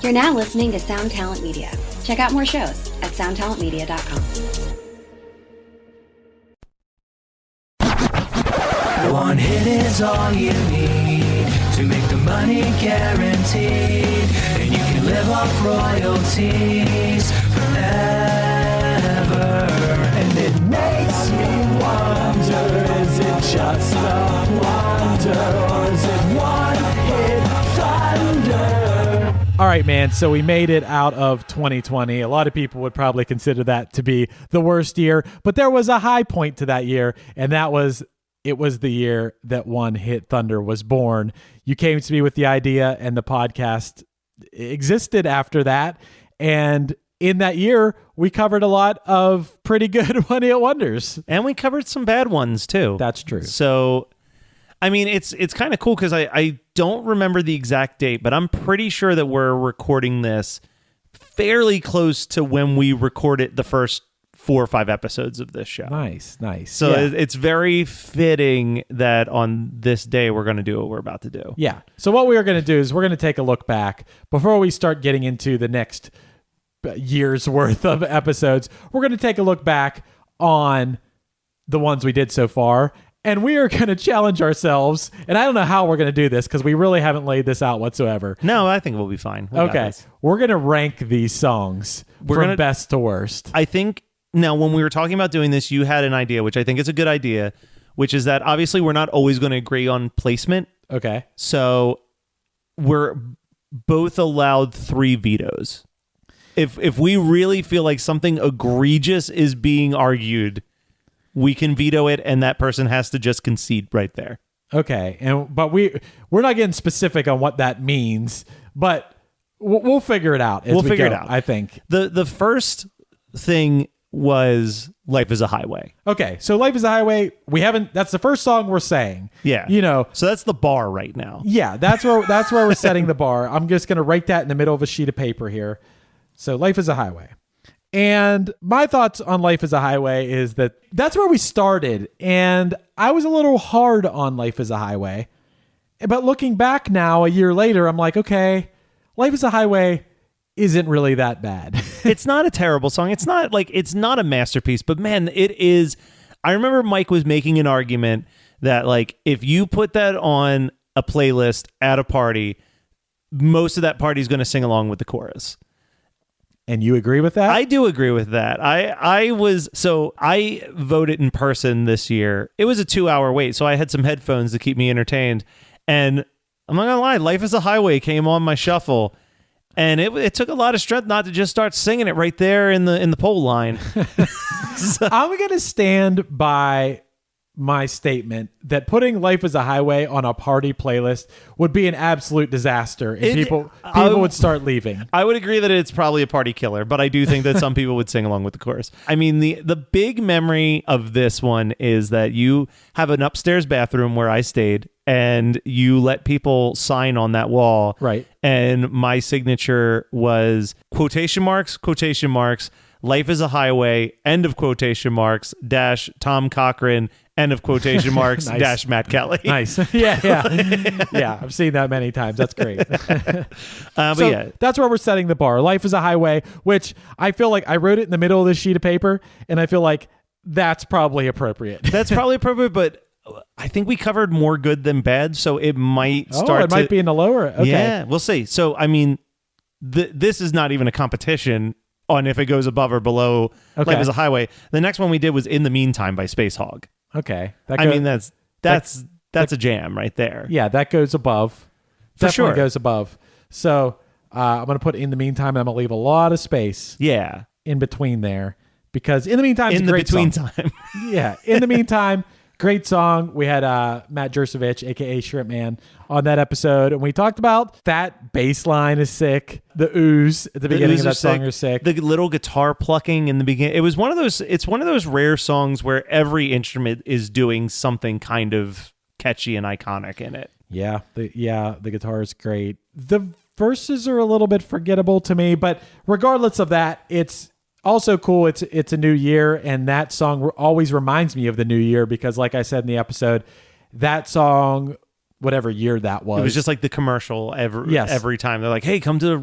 You're now listening to Sound Talent Media. Check out more shows at soundtalentmedia.com. One hit is all you need to make the money guaranteed, and you can live off royalties forever. And it makes me wonder, is it just a wonder, or is it one hit thunder? All right, man, so we made it out of 2020. A lot of people would probably consider that to be the worst year, but there was a high point to that year, and that was it was the year that One Hit Thunder was born. You came to me with the idea, and the podcast existed after that. And in that year, we covered a lot of pretty good one-hit wonders. And we covered some bad ones, too. That's true. So, I mean, it's kind of cool because I don't remember the exact date, but I'm pretty sure that we're recording this fairly close to when we recorded the first 4 or 5 episodes of this show. Nice. So yeah. it's very fitting that on this day we're going to do what we're about to do. Yeah. So what we are going to do is we're going to take a look back before we start getting into the next year's worth of episodes. We're going to take a look back on the ones we did so far, and we are going to challenge ourselves. And I don't know how we're going to do this because we really haven't laid this out whatsoever. No, I think we'll be fine. We got Okay. this. We're going to rank these songs from best to worst. I think now when we were talking about doing this, you had an idea, which I think is a good idea, which is that obviously we're not always going to agree on placement. Okay. So we're both allowed 3 vetoes. If we really feel like something egregious is being argued, we can veto it, and that person has to just concede right there. Okay. But we're not getting specific on what that means, but we'll figure it out as we figure go, it out. I think. The first thing was Life is a Highway. Okay, so Life is a Highway, that's the first song we're saying. Yeah. You know. So that's the bar right now. Yeah, that's where we're setting the bar. I'm just going to write that in the middle of a sheet of paper here. So Life is a Highway. And my thoughts on Life is a Highway is that's where we started, and I was a little hard on Life is a Highway. But looking back now, a year later, I'm like, okay, Life is a Highway isn't really that bad. It's not a terrible song. It's not a masterpiece, but man, it is. I remember Mike was making an argument that like if you put that on a playlist at a party, most of that party is going to sing along with the chorus. And you agree with that? I do agree with that. I voted in person this year. It was a 2-hour wait, so I had some headphones to keep me entertained. And I'm not gonna lie, Life is a Highway came on my shuffle. And it took a lot of strength not to just start singing it right there in the poll line. I'm going to stand by my statement that putting Life is a Highway on a party playlist would be an absolute disaster, and people would start leaving. I would agree that it's probably a party killer, but I do think that some people would sing along with the chorus. I mean, the big memory of this one is that you have an upstairs bathroom where I stayed, and you let people sign on that wall. Right. And my signature was quotation marks, Life is a Highway, end of quotation marks, dash Tom Cochran, end of quotation marks, Nice. dash Matt Kelly. Nice. Yeah. Yeah, I've seen that many times. That's great. But So yeah, that's where we're setting the bar. Life is a Highway, which I feel like I wrote it in the middle of this sheet of paper, and I feel like that's probably appropriate. that's probably appropriate, but I think we covered more good than bad, so it might start might be in the lower. Okay. Yeah, we'll see. So, I mean, this is not even a competition on if it goes above or below Okay. Life is a Highway. The next one we did was In the Meantime by Space Hog. Okay. I mean, that's a jam right there. Yeah, that goes above. For Definitely sure. goes above. So I'm going to put In the Meantime, and I'm going to leave a lot of space Yeah. in between there, because In the Meantime is In a the great between song. time. Yeah, In the Meantime, great song. We had Matt Jersevich, a.k.a. Shrimp Man, on that episode, and we talked about that bass line is sick. The ooze at the beginning of that song are sick. The little guitar plucking in the beginning. It's one of those rare songs where every instrument is doing something kind of catchy and iconic in it. Yeah, the guitar is great. The verses are a little bit forgettable to me, but regardless of that, it's also cool. It's a new year, and that song always reminds me of the new year because, like I said in the episode, that song whatever year that was. It was just like the commercial Yes. every time. They're like, hey, come to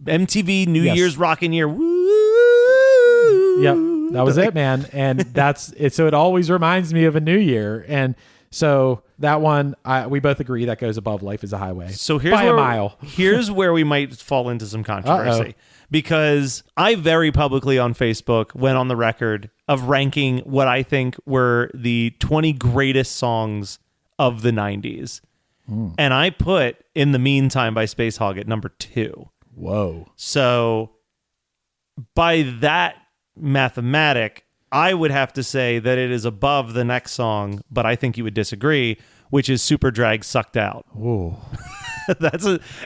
MTV New Yes. Year's Rockin' Year. Woo! Yep, that was it, man. And that's it. So it always reminds me of a new year. And so that one, we both agree that goes above Life is a Highway. So here's by where, a mile. Here's where we might fall into some controversy. Because I very publicly on Facebook went on the record of ranking what I think were the 20 greatest songs of the 90s. And I put In the Meantime by Space Hog at number 2. Whoa. So by that mathematic, I would have to say that it is above the next song, but I think you would disagree, which is Super Drag Sucked Out. Ooh.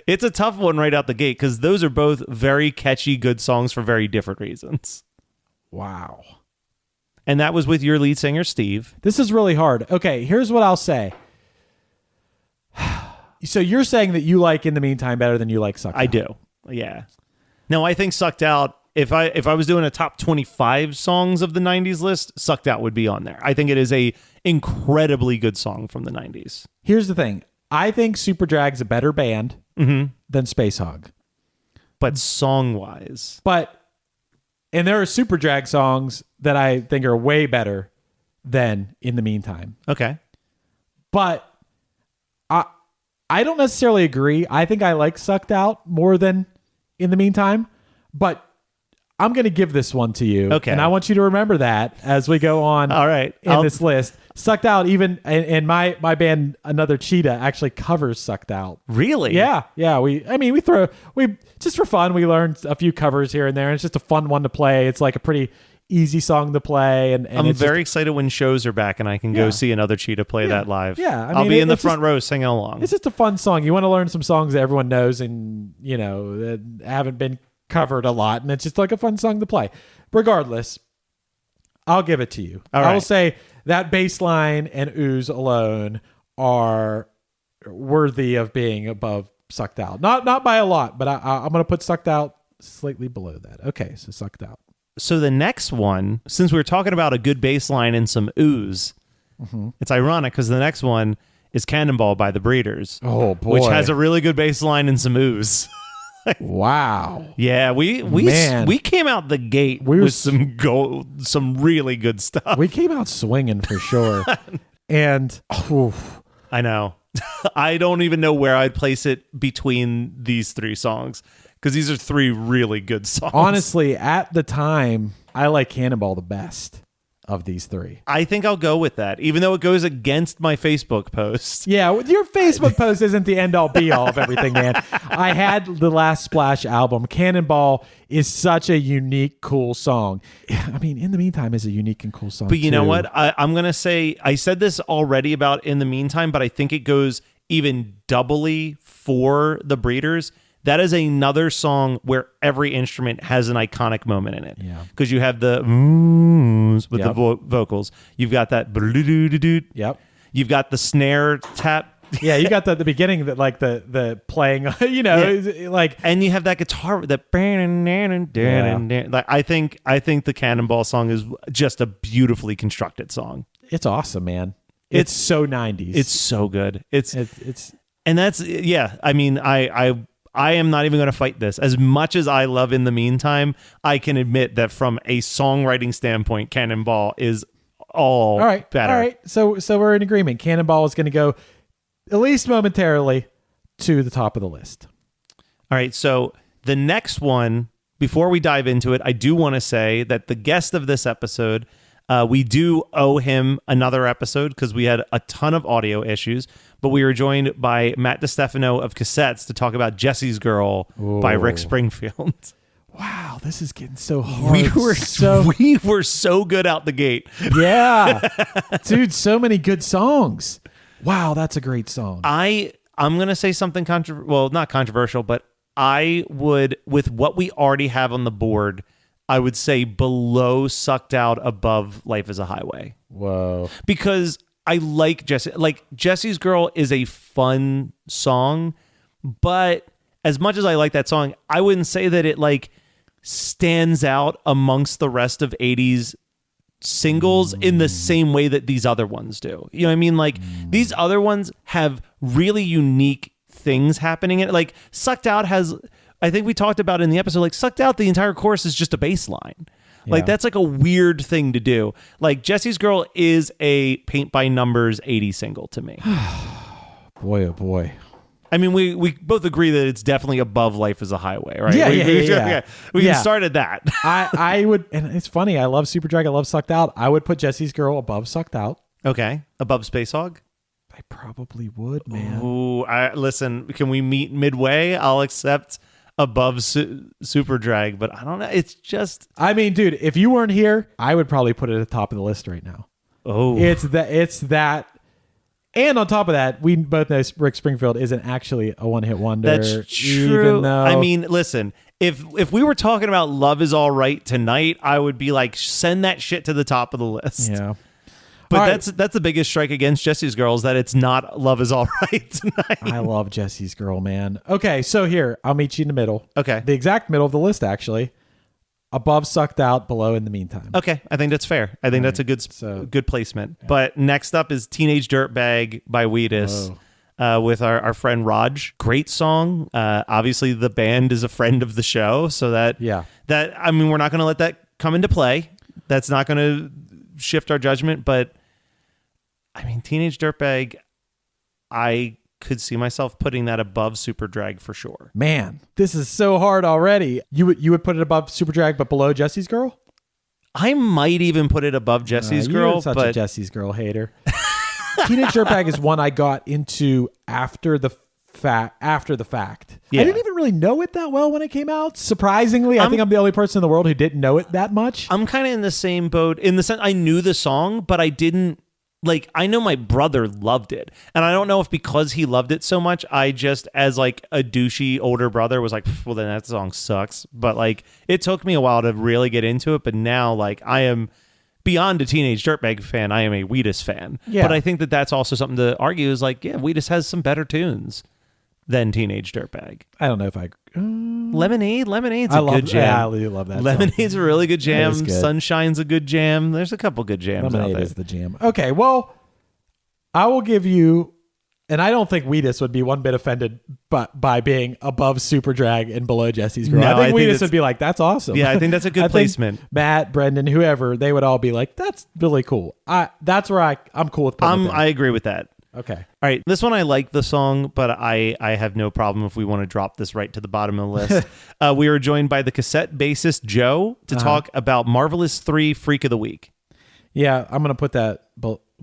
It's a tough one right out the gate because those are both very catchy, good songs for very different reasons. Wow. And that was with your lead singer, Steve. This is really hard. Okay, here's what I'll say. So you're saying that you like In the Meantime better than you like Sucked Out? I do. Yeah. No, I think Sucked Out, if I was doing a top 25 songs of the 90s list, Sucked Out would be on there. I think it is a incredibly good song from the 90s. Here's the thing. I think Superdrag's a better band than Space Hog. But song-wise. And there are Superdrag songs that I think are way better than In the Meantime. Okay. But I don't necessarily agree. I think I like Sucked Out more than In the Meantime. But I'm going to give this one to you. Okay. And I want you to remember that as we go on All right. in this list. Sucked Out, even and my band Another Cheetah actually covers Sucked Out. Really? Yeah. We just for fun, we learned a few covers here and there. And it's just a fun one to play. It's like a pretty easy song to play. And I'm it's very excited when shows are back and I can go see Another Cheetah play that live. Yeah, I I'll mean, be in the it's front row singing along. It's just a fun song. You want to learn some songs that everyone knows and, that haven't been covered a lot. And it's just like a fun song to play. Regardless, I'll give it to you. All I right. will say that bass line and ooze alone are worthy of being above Sucked Out. Not by a lot, but I'm going to put Sucked Out slightly below that. Okay, so Sucked Out. So the next one, since we were talking about a good bass line and some ooze, it's ironic because the next one is Cannonball by the Breeders. Oh, boy. Which has a really good bass line and some ooze. Wow. Yeah, we Man. came out the gate We were with some really good stuff. We came out swinging for sure. And, I know. I don't even know where I'd place it between these three songs because these are three really good songs. honestly, at the time, I like Cannonball the best of these three. I think I'll go with that, even though it goes against my Facebook post. Yeah, your Facebook post isn't the end all be all of everything, man. I had the Last Splash album. Cannonball is such a unique, cool song. I mean, In the Meantime is a unique and cool song. But you know too. what? I'm going to say, I said this already about In the Meantime, but I think it goes even doubly for the Breeders. That is another song where every instrument has an iconic moment in it. Yeah. Because you have the with Yep. the vocals. You've got that. Yep. You've got the snare tap. Yeah, you got the beginning that like the playing, like And you have that guitar that like I think the Cannonball song is just a beautifully constructed song. it's awesome, man. It's so 90s. It's so good. It's it's and that's I mean I am not even going to fight this. As much as I love In the Meantime, I can admit that from a songwriting standpoint, Cannonball is all right. better. All right. So we're in agreement. Cannonball is going to go at least momentarily to the top of the list. All right, so the next one, before we dive into it, I do want to say that the guest of this episode, we do owe him another episode because we had a ton of audio issues, but we were joined by Matt DiStefano of Cassettes to talk about Jesse's Girl by Rick Springfield. Wow, this is getting so hard. We were so good out the gate. Yeah. Dude, so many good songs. Wow, that's a great song. I'm going to say something not controversial, but I would, with what we already have on the board, I would say below Sucked Out, above Life is a Highway. Whoa. Because I like Jesse. Like, Jesse's Girl is a fun song, but as much as I like that song, I wouldn't say that it like stands out amongst the rest of 80s singles in the same way that these other ones do. You know what I mean? Like, these other ones have really unique things happening in it. Like Sucked Out has, I think we talked about in the episode, like Sucked Out, the entire chorus is just a bass line. Like that's like a weird thing to do. Like Jesse's Girl is a paint by numbers 80s single to me. Boy, oh boy. I mean, we both agree that it's definitely above Life is a Highway, right? Yeah, We Yeah. can start at that. I would, and it's funny. I love Superdrag. I love Sucked Out. I would put Jesse's Girl above Sucked Out. Okay. Above Space Hog? I probably would, man. Ooh, listen, can we meet midway? I'll accept above Superdrag, but I don't know. It's just... I mean, dude, if you weren't here, I would probably put it at the top of the list right now. Oh. It's that. And on top of that, we both know Rick Springfield isn't actually a one-hit wonder. That's true. Even though, I mean, listen, if we were talking about Love Is All Right tonight, I would be like, send that shit to the top of the list. yeah. But All right. that's the biggest strike against Jesse's Girl is that it's not Love Is All Right tonight. I love Jesse's Girl, man. Okay, so here, I'll meet you in the middle. Okay. The exact middle of the list, actually. Above Sucked Out, below In the Meantime. Okay, I think that's fair. I think that's a good placement. Yeah. But next up is Teenage Dirtbag by Wheatus with our friend Raj. Great song. Obviously, the band is a friend of the show, so that I mean, we're not going to let that come into play. That's not going to shift our judgment. But I mean, Teenage Dirtbag, I could see myself putting that above Superdrag for sure. Man, this is so hard already. You would put it above Superdrag, but below Jesse's Girl? I might even put it above Jesse's Girl. You're such but a Jesse's Girl hater. Teenage Dirtbag is one I got into after the fact. Yeah. I didn't even really know it that well when it came out. Surprisingly, I think I'm the only person in the world who didn't know it that much. I'm kind of in the same boat in the sense I knew the song, but I didn't. Like, I know my brother loved it. And I don't know if because he loved it so much, I just, as like a douchey older brother, was like, well, then that song sucks. But like, it took me a while to really get into it. But now, like, I am beyond a Teenage Dirtbag fan. I am a Wheatus fan. Yeah. But I think that that's also something to argue is like, yeah, Wheatus has some better tunes than Teenage Dirtbag. I don't know if I... Lemonade's a good jam. Yeah, I really love that Lemonade's song. a really good jam. Good. Sunshine's a good jam. There's a couple good jams Lemonade out there. is the jam. Okay, well, I will give you... And I don't think Wheatus would be one bit offended by being above Superdrag and below Jesse's Girl. No, I think Wheatus it's- would be like, that's awesome. Yeah, I think that's a good I think placement. Matt, Brendan, whoever, they would all be like, that's really cool. That's where I'm cool with putting it there. I agree with that. Okay. All right, this one I like the song, but I have no problem if we want to drop this right to the bottom of the list. We are joined by the cassette bassist Joe to talk about Marvelous 3 Freak of the Week. Yeah, I'm going to put that...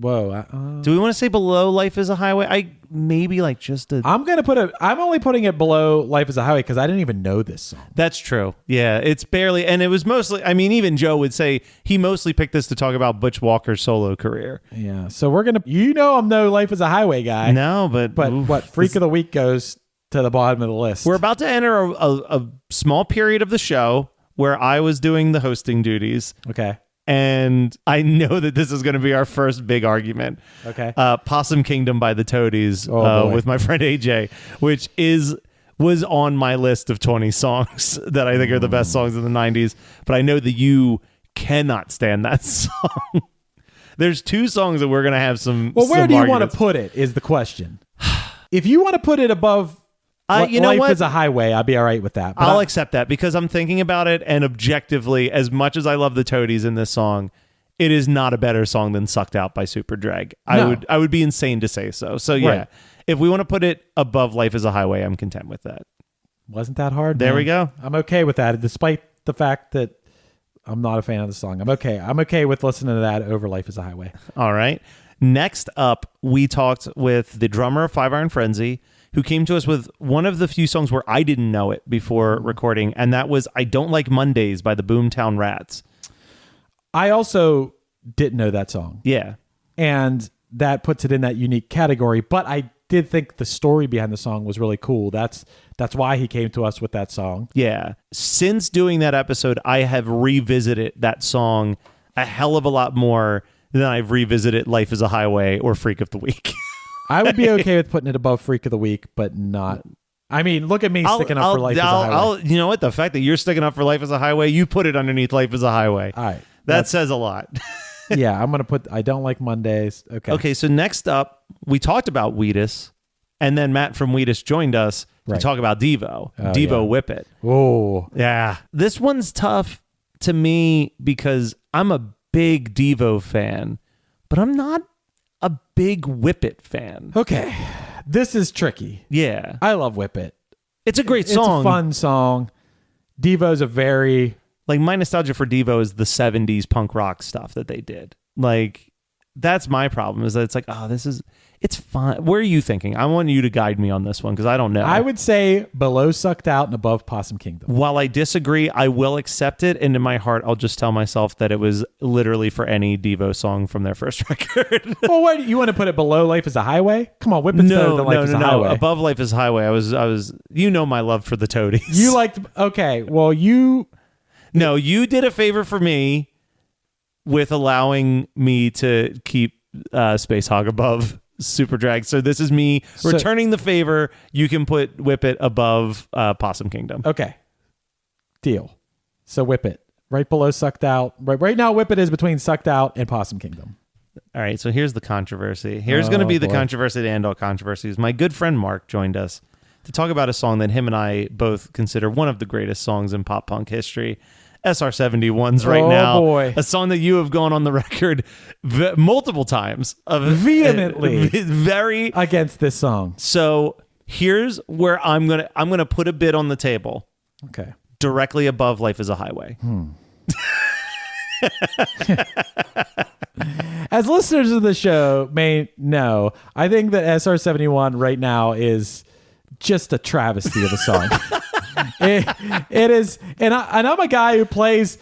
Whoa. Do we want to say below Life is a Highway? I maybe like just a... I'm only putting it below Life is a Highway because I didn't even know this song. That's true. Yeah, it's barely... And it was mostly... I mean, even Joe would say he mostly picked this to talk about Butch Walker's solo career. Yeah, so we're going to... I'm no Life is a Highway guy. No, but... But Freak of the Week goes to the bottom of the list. We're about to enter a small period of the show where I was doing the hosting duties. Okay. And I know that this is going to be our first big argument. Okay. Possum Kingdom by the Toadies boy. with my friend AJ, which was on my list of 20 songs that I think are the best songs of the 90s. But I know that you cannot stand that song. There's two songs that we're going to have some. Well, where some do you want arguments. to put it is the question. If you want to put it above you know Life what? is a Highway, I'd be all right with that. But I'll accept that because I'm thinking about it, and objectively, as much as I love the Toadies in this song, it is not a better song than Sucked Out by Superdrag. No. I would be insane to say so. So yeah, Right. if we want to put it above Life is a Highway, I'm content with that. wasn't that hard? There man. we go. I'm okay with that, despite the fact that I'm not a fan of the song. I'm okay. I'm okay with listening to that over Life is a Highway. All right. Next up, we talked with the drummer of Five Iron Frenzy, who came to us with one of the few songs where I didn't know it before recording, and that was I Don't Like Mondays by the Boomtown Rats. I also didn't know that song. Yeah. And that puts it in that unique category. But I did think the story behind the song was really cool. That's why he came to us with that song. Yeah. Since doing that episode, I have revisited that song a hell of a lot more than I've revisited Life is a Highway or Freak of the Week. I would be okay with putting it above Freak of the Week, but not... I mean, look at me sticking up for Life is a Highway. You know what? The fact that you're sticking up for Life is a Highway, you put it underneath Life is a Highway. All right. That says a lot. Yeah, I'm going to put... I Don't Like Mondays. Okay. Okay, so next up, we talked about Wheatus. And then Matt from Wheatus joined us to Right. talk about Devo. Devo yeah. Whip It. Oh, Yeah. This one's tough to me because I'm a big Devo fan, but I'm not a big Whip It fan. okay. This is tricky. Yeah. I love Whip It. It's a great song. It's a fun song. Devo's a very Like, my nostalgia for Devo is the 70s punk rock stuff that they did. Like, that's my problem, is that it's like, oh, it's fine. Where are you thinking? I want you to guide me on this one because I don't know. I would say below Sucked Out and above Possum Kingdom. While I disagree, I will accept it. And in my heart, I'll just tell myself that it was literally for any Devo song from their first record. Well, what you want to put it below Life is a Highway? Come on, Whip It's better than Life is a Highway. Above Life is Highway. I was. You know my love for the Toadies. You liked okay. Well, you No, you did a favor for me with allowing me to keep Space Hog above Super Drag. So this is me returning the favor. You can put Whip It above Possum Kingdom. okay. Deal. So Whip It right below Sucked Out. Right now, Whip It is between Sucked Out and Possum Kingdom. All right, so here's the controversy. Here's going to be the boy. controversy to end all controversies. My good friend Mark joined us to talk about a song that him and I both consider one of the greatest songs in pop punk history. SR-71's right Oh, now. boy. A song that you have gone on the record multiple times. Vehemently. Very. Against this song. So here's where I'm gonna put a bid on the table Okay. directly above Life is a Highway. As listeners of the show may know, I think that SR-71 right now is just a travesty of a song. It is, and I'm a guy who plays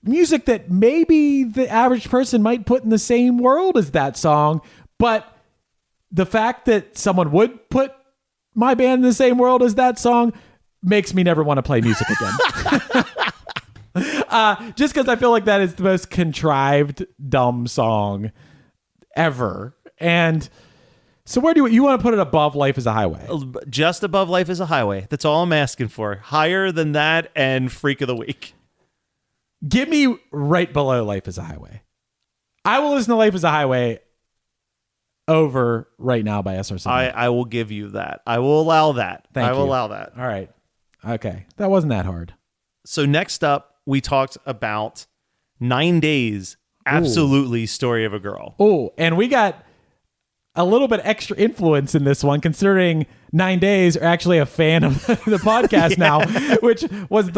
music that maybe the average person might put in the same world as that song, but the fact that someone would put my band in the same world as that song makes me never want to play music again. Just because I feel like that is the most contrived, dumb song ever. And so where do you want to put it above Life is a Highway? Just above Life is a Highway. That's all I'm asking for. Higher than that and Freak of the Week. Give me right below Life is a Highway. I will listen to Life is a Highway over Right Now by SR-71. I will give you that. I will allow that. Thank I will you. allow that. All right. Okay. That wasn't that hard. So next up, we talked about 9 Days. Absolutely Story of a Girl. Oh, and we got a little bit extra influence in this one, considering 9 Days are actually a fan of the podcast now, which was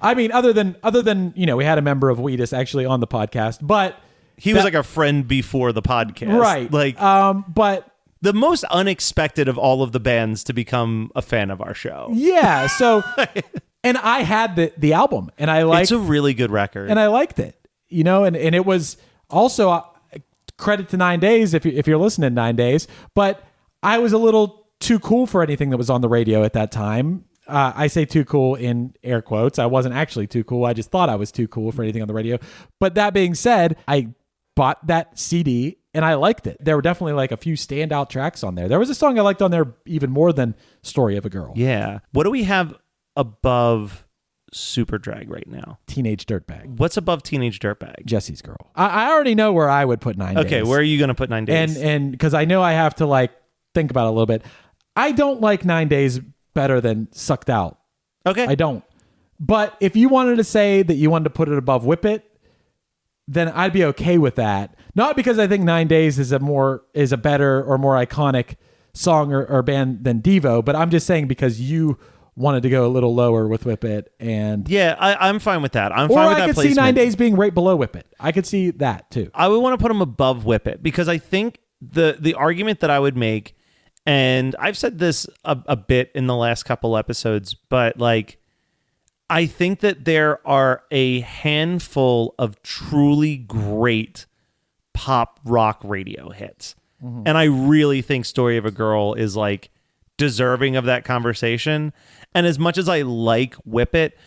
other than, we had a member of Wheatus actually on the podcast, but He was like a friend before the podcast. right. Like but the most unexpected of all of the bands to become a fan of our show. yeah, so, and I had the album and I liked It's a really good record. and I liked it, and it was also credit to 9 Days if you're listening to 9 Days, but I was a little too cool for anything that was on the radio at that time. I say too cool in air quotes. I wasn't actually too cool. I just thought I was too cool for anything on the radio. But that being said, I bought that CD and I liked it. There were definitely like a few standout tracks on there. There was a song I liked on there even more than Story of a Girl. Yeah. What do we have above Super Drag right now? Teenage Dirtbag. What's above Teenage Dirtbag? Jesse's Girl. I already know where I would put 9 Days. Okay, where are you going to put 9 Days? And because I know I have to think about it a little bit. I don't like 9 Days better than Sucked Out. Okay. I don't. But if you wanted to say that you wanted to put it above Whip It, then I'd be okay with that. Not because I think 9 Days is a better or more iconic song or band than Devo, but I'm just saying because you wanted to go a little lower with Whip It, and Yeah, I'm fine with that. I'm or fine with I that could placement. see 9 Days being right below Whip It. I could see that too. I would want to put them above Whip It because I think the argument that I would make, and I've said this a bit in the last couple episodes, but I think that there are a handful of truly great pop rock radio hits. Mm-hmm. And I really think Story of a Girl is deserving of that conversation. And as much as I like Whip It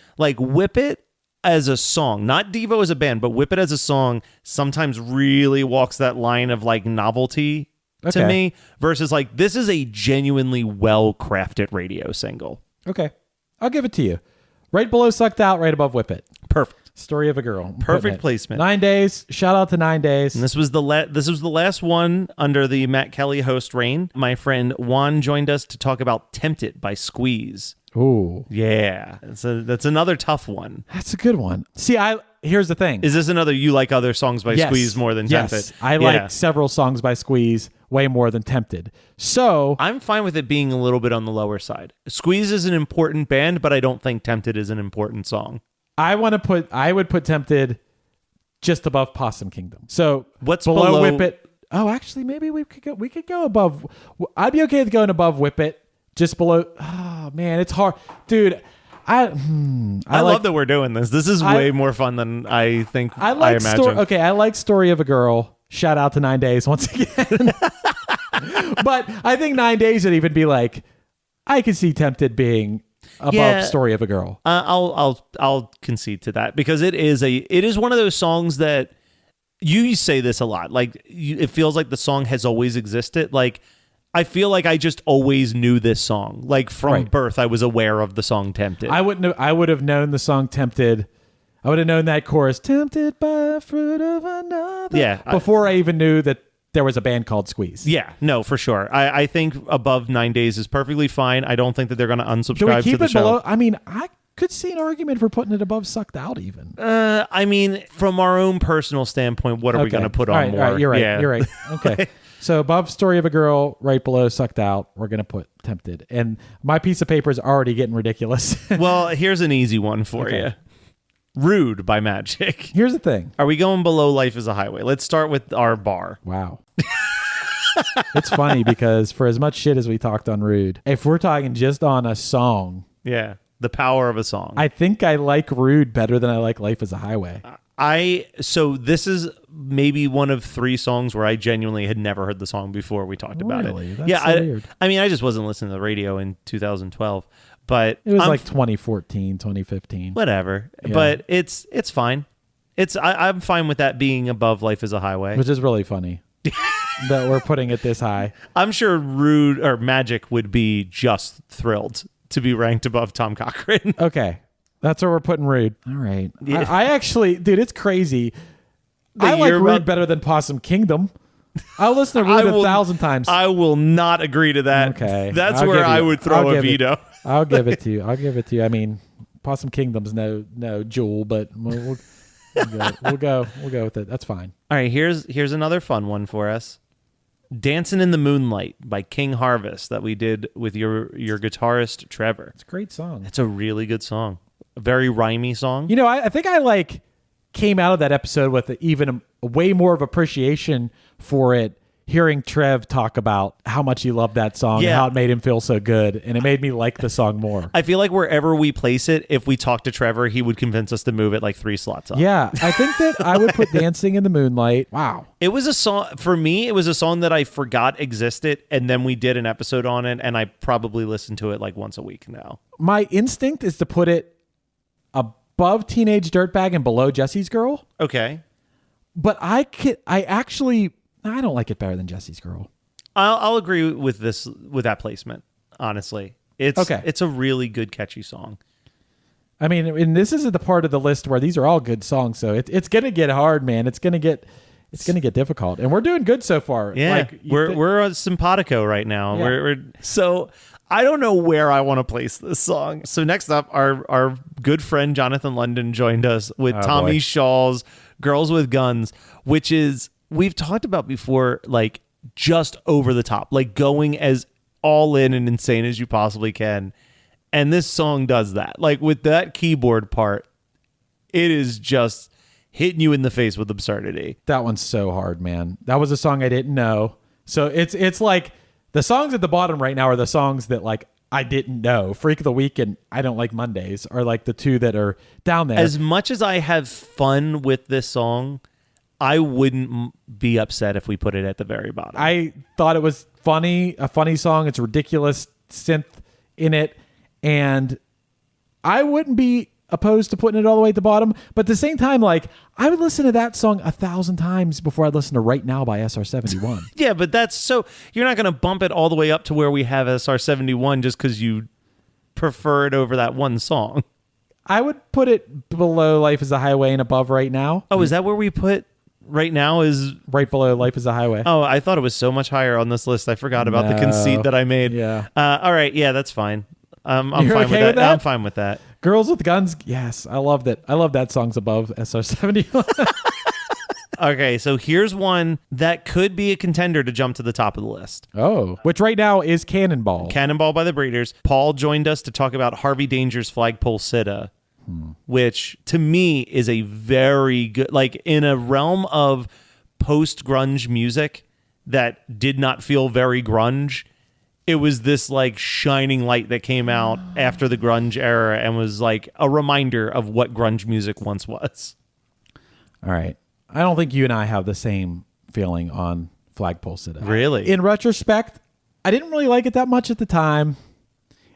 as a song, not Devo as a band, but Whip It as a song sometimes really walks that line of novelty to Okay. me versus this is a genuinely well-crafted radio single. Okay. I'll give it to you. Right below Sucked Out, right above Whip It. Perfect. Story of a Girl. I'm putting Perfect it. placement. 9 Days. Shout out to 9 Days. And this was the last one under the Matt Kelly host reign. My friend Juan joined us to talk about "Tempted" by Squeeze. Ooh, Yeah, that's another tough one. that's a good one. See, here's the thing. Is this another you like other songs by Yes. Squeeze more than Tempted? Yes, I Yeah. like several songs by Squeeze way more than Tempted. So I'm fine with it being a little bit on the lower side. Squeeze is an important band, but I don't think Tempted is an important song. I would put Tempted just above Possum Kingdom. So What's below below- Whip It? Oh, actually, maybe we could go above. I'd be okay with going above Whip It. Just below. Oh man, it's hard, dude. I I like, love that we're doing this. This is way more fun than I think I like imagined. Okay, I like Story of a Girl. Shout out to 9 Days once again. But I think 9 Days would even be like, I could see Tempted being above Story of a Girl. I'll concede to that because it is one of those songs that you say this a lot. Like it feels like the song has always existed. Like I feel like I just always knew this song. Like from Right. birth, I was aware of the song "Tempted." I would have known the song Tempted. I would have known that chorus, tempted by fruit of another. Yeah, Before I even knew that there was a band called Squeeze. Yeah, no, for sure. I think above 9 Days is perfectly fine. I don't think that they're going to Should we unsubscribe to keep the it show. below? I mean, I could see an argument for putting it above Sucked Out even. I mean, from our own personal standpoint, what are we going to put on All right, more? all right, you're right. Yeah. You're right. Okay. So above Story of a Girl, right below Sucked Out, we're going to put Tempted. And my piece of paper is already getting ridiculous. Well, here's an easy one for Okay. you. "Rude" by Magic. Here's the thing. Are we going below "Life is a Highway"? Let's start with our bar. Wow. It's funny because for as much shit as we talked on Rude, if we're talking just on a song, Yeah, the power of a song. I think I like Rude better than I like Life is a Highway. So this is maybe one of 3 songs where I genuinely had never heard the song before we talked about Really? it. That's Yeah, so weird. I mean, I just wasn't listening to the radio in 2012, but It was I'm like 2014, 2015. whatever. Yeah. But it's fine. I'm fine with that being above "Life is a Highway." Which is really funny that we're putting it this high. I'm sure Rude or Magic would be just thrilled to be ranked above Tom Cochrane. Okay. That's where we're putting Rude. All right. Yeah. I actually, dude, it's crazy. I like year Rude about- better than Possum Kingdom. I'll listen to Rude 1,000 times. I will not agree to that. Okay. That's I'll where give I you- would throw I'll a give it- veto. I'll give it to you. I mean, Possum Kingdom's no jewel, but we'll go with it. That's fine. All right, here's another fun one for us. "Dancing in the Moonlight" by King Harvest that we did with your guitarist Trevor. It's a great song. It's a really good song. A very rhymey song. You know, I think I came out of that episode with even a way more of appreciation for it, hearing Trev talk about how much he loved that song and Yeah. how it made him feel so good, and it made me like the song more. I feel like wherever we place it, if we talk to Trevor, he would convince us to move it like 3 slots up. Yeah, I think that I would put Dancing in the Moonlight. Wow. It was a song, for me, it was a song that I forgot existed, and then we did an episode on it, and I probably listen to it like once a week now. My instinct is to put it above Teenage Dirtbag and below Jesse's Girl, Okay. but I don't like it better than Jesse's Girl. I'll agree with that placement, honestly. It's a really good, catchy song. I mean, and this is the part of the list where these are all good songs, so it's gonna get hard, man. It's gonna get difficult, and we're doing good so far. Yeah, Like, we're on simpatico right now. Yeah. So I don't know where I want to place this song. So next up, our good friend Jonathan London joined us with Tommy boy. Shaw's "Girls with Guns," which is, we've talked about before, like just over the top, like going as all in and insane as you possibly can. And this song does that. Like with that keyboard part, it is just hitting you in the face with absurdity. That one's so hard, man. That was a song I didn't know. So it's like the songs at the bottom right now are the songs that like I didn't know. Freak of the Week and I Don't Like Mondays are like the two that are down there. As much as I have fun with this song, I wouldn't be upset if we put it at the very bottom. I thought it was funny, a funny song. It's ridiculous synth in it, and I wouldn't be opposed to putting it all the way at the bottom. But at the same time, like I would listen to that song 1,000 times before I'd listen to Right Now by SR71. Yeah, but that's so you're not going to bump it all the way up to where we have SR71 just because you prefer it over that one song. I would put it below Life is a Highway and above Right Now. Oh, is that where we put Right Now is... Right below Life is a Highway. Oh, I thought it was so much higher on this list. I forgot about the conceit that I made. Yeah. All right. Yeah, that's fine. I'm You're fine okay with that? I'm fine with that. Girls with Guns. Yes, I love that. I love that song's above SR-71. Okay, so here's one that could be a contender to jump to the top of the list. Oh, which right now is Cannonball. Cannonball by the Breeders. Paul joined us to talk about Harvey Danger's Flagpole Sitta, which to me is a very good, like in a realm of post-grunge music that did not feel very grunge. It was this like shining light that came out after the grunge era and was like a reminder of what grunge music once was. All right. I don't think you and I have the same feeling on Flagpole Sitta. Really? In retrospect, I didn't really like it that much at the time.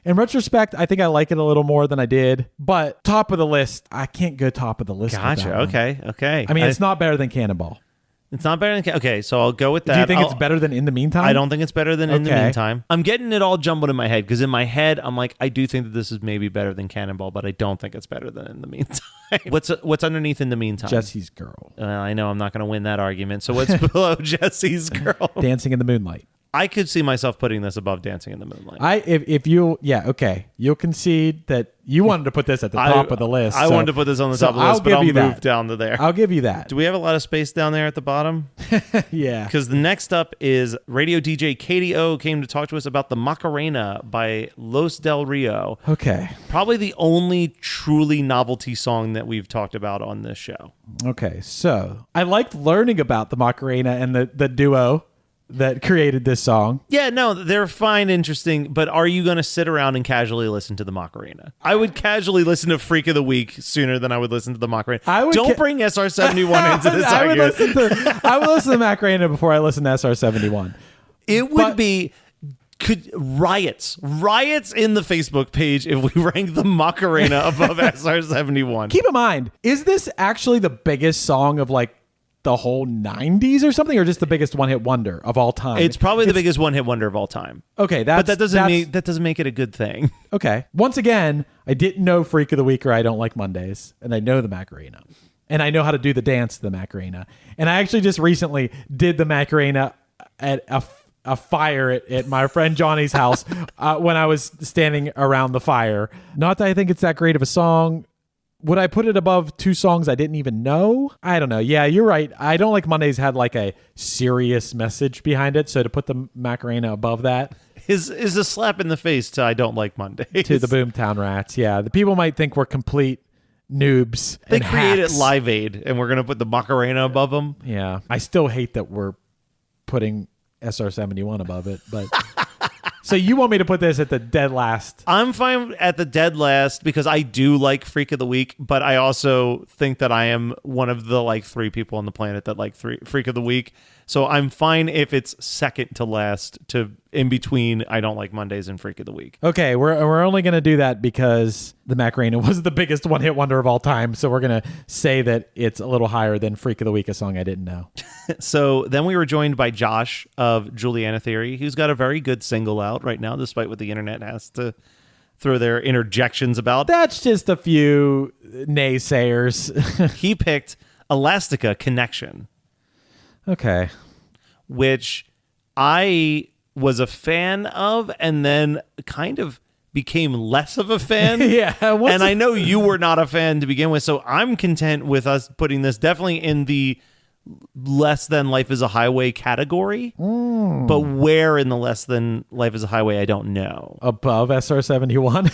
In retrospect, I think I like it a little more than I did. But top of the list, I can't go top of the list. Gotcha. With that one. Okay. I mean, it's not better than Cannonball. It's not better than... Okay, so I'll go with that. Do you think it's better than In the Meantime? I don't think it's better than In the Okay. Meantime. I'm getting it all jumbled in my head because in my head, I'm like, I do think that this is maybe better than Cannonball, but I don't think it's better than In the Meantime. What's underneath In the Meantime? Jesse's Girl. I know I'm not going to win that argument. So what's below Jesse's Girl? Dancing in the Moonlight. I could see myself putting this above Dancing in the Moonlight. If you okay, you'll concede that you wanted to put this at the top of the list. I wanted to put this on the top of the list, but I'll move down to there. I'll give you that. Do we have a lot of space down there at the bottom? Yeah. Because the next up is radio DJ Katie O came to talk to us about the Macarena by Los Del Rio. Okay. Probably the only truly novelty song that we've talked about on this show. Okay. So I liked learning about the Macarena and the duo that created this song. Yeah, no, they're fine, interesting, but are you going to sit around and casually listen to the Macarena? I would casually listen to Freak of the Week sooner than I would listen to the Macarena. Don't bring SR-71 into this argument. I would listen to Macarena before I listen to SR-71. It would be riots in the Facebook page if we rank the Macarena above SR-71. Keep in mind, is this actually the biggest song of like the whole 90s or something, or just the biggest one-hit wonder of all time? It's probably the biggest one-hit wonder of all time. Okay, but that doesn't make it a good thing. Okay. Once again, I didn't know Freak of the Week or I Don't Like Mondays, and I know the Macarena. And I know how to do the dance to the Macarena. And I actually just recently did the Macarena at a fire at my friend Johnny's house when I was standing around the fire. Not that I think it's that great of a song. Would I put it above two songs I didn't even know? I don't know. Yeah, you're right. I Don't Like Mondays had like a serious message behind it. So to put the Macarena above that is a slap in the face to I Don't Like Mondays. To the Boomtown Rats. Yeah, the people might think we're complete noobs. They created Live Aid and we're going to put the Macarena above them. Yeah. I still hate that we're putting SR-71 above it, but... So you want me to put this at the dead last? I'm fine at the dead last because I do like Freak of the Week, but I also think that I am one of the like 3 people on the planet that like Freak of the Week. So I'm fine if it's second to last, to in between I Don't Like Mondays and Freak of the Week. Okay, we're only going to do that because the Macarena was the biggest one-hit wonder of all time. So we're going to say that it's a little higher than Freak of the Week, a song I didn't know. So then we were joined by Josh of Juliana Theory, who's got a very good single out right now, despite what the internet has to throw their interjections about. That's just a few naysayers. He picked Elastica Connection. Okay. Which I was a fan of and then kind of became less of a fan. Yeah. And I know you were not a fan to begin with, so I'm content with us putting this definitely in the less than Life is a Highway category. But where in the less than Life is a Highway, I don't know. Above SR-71.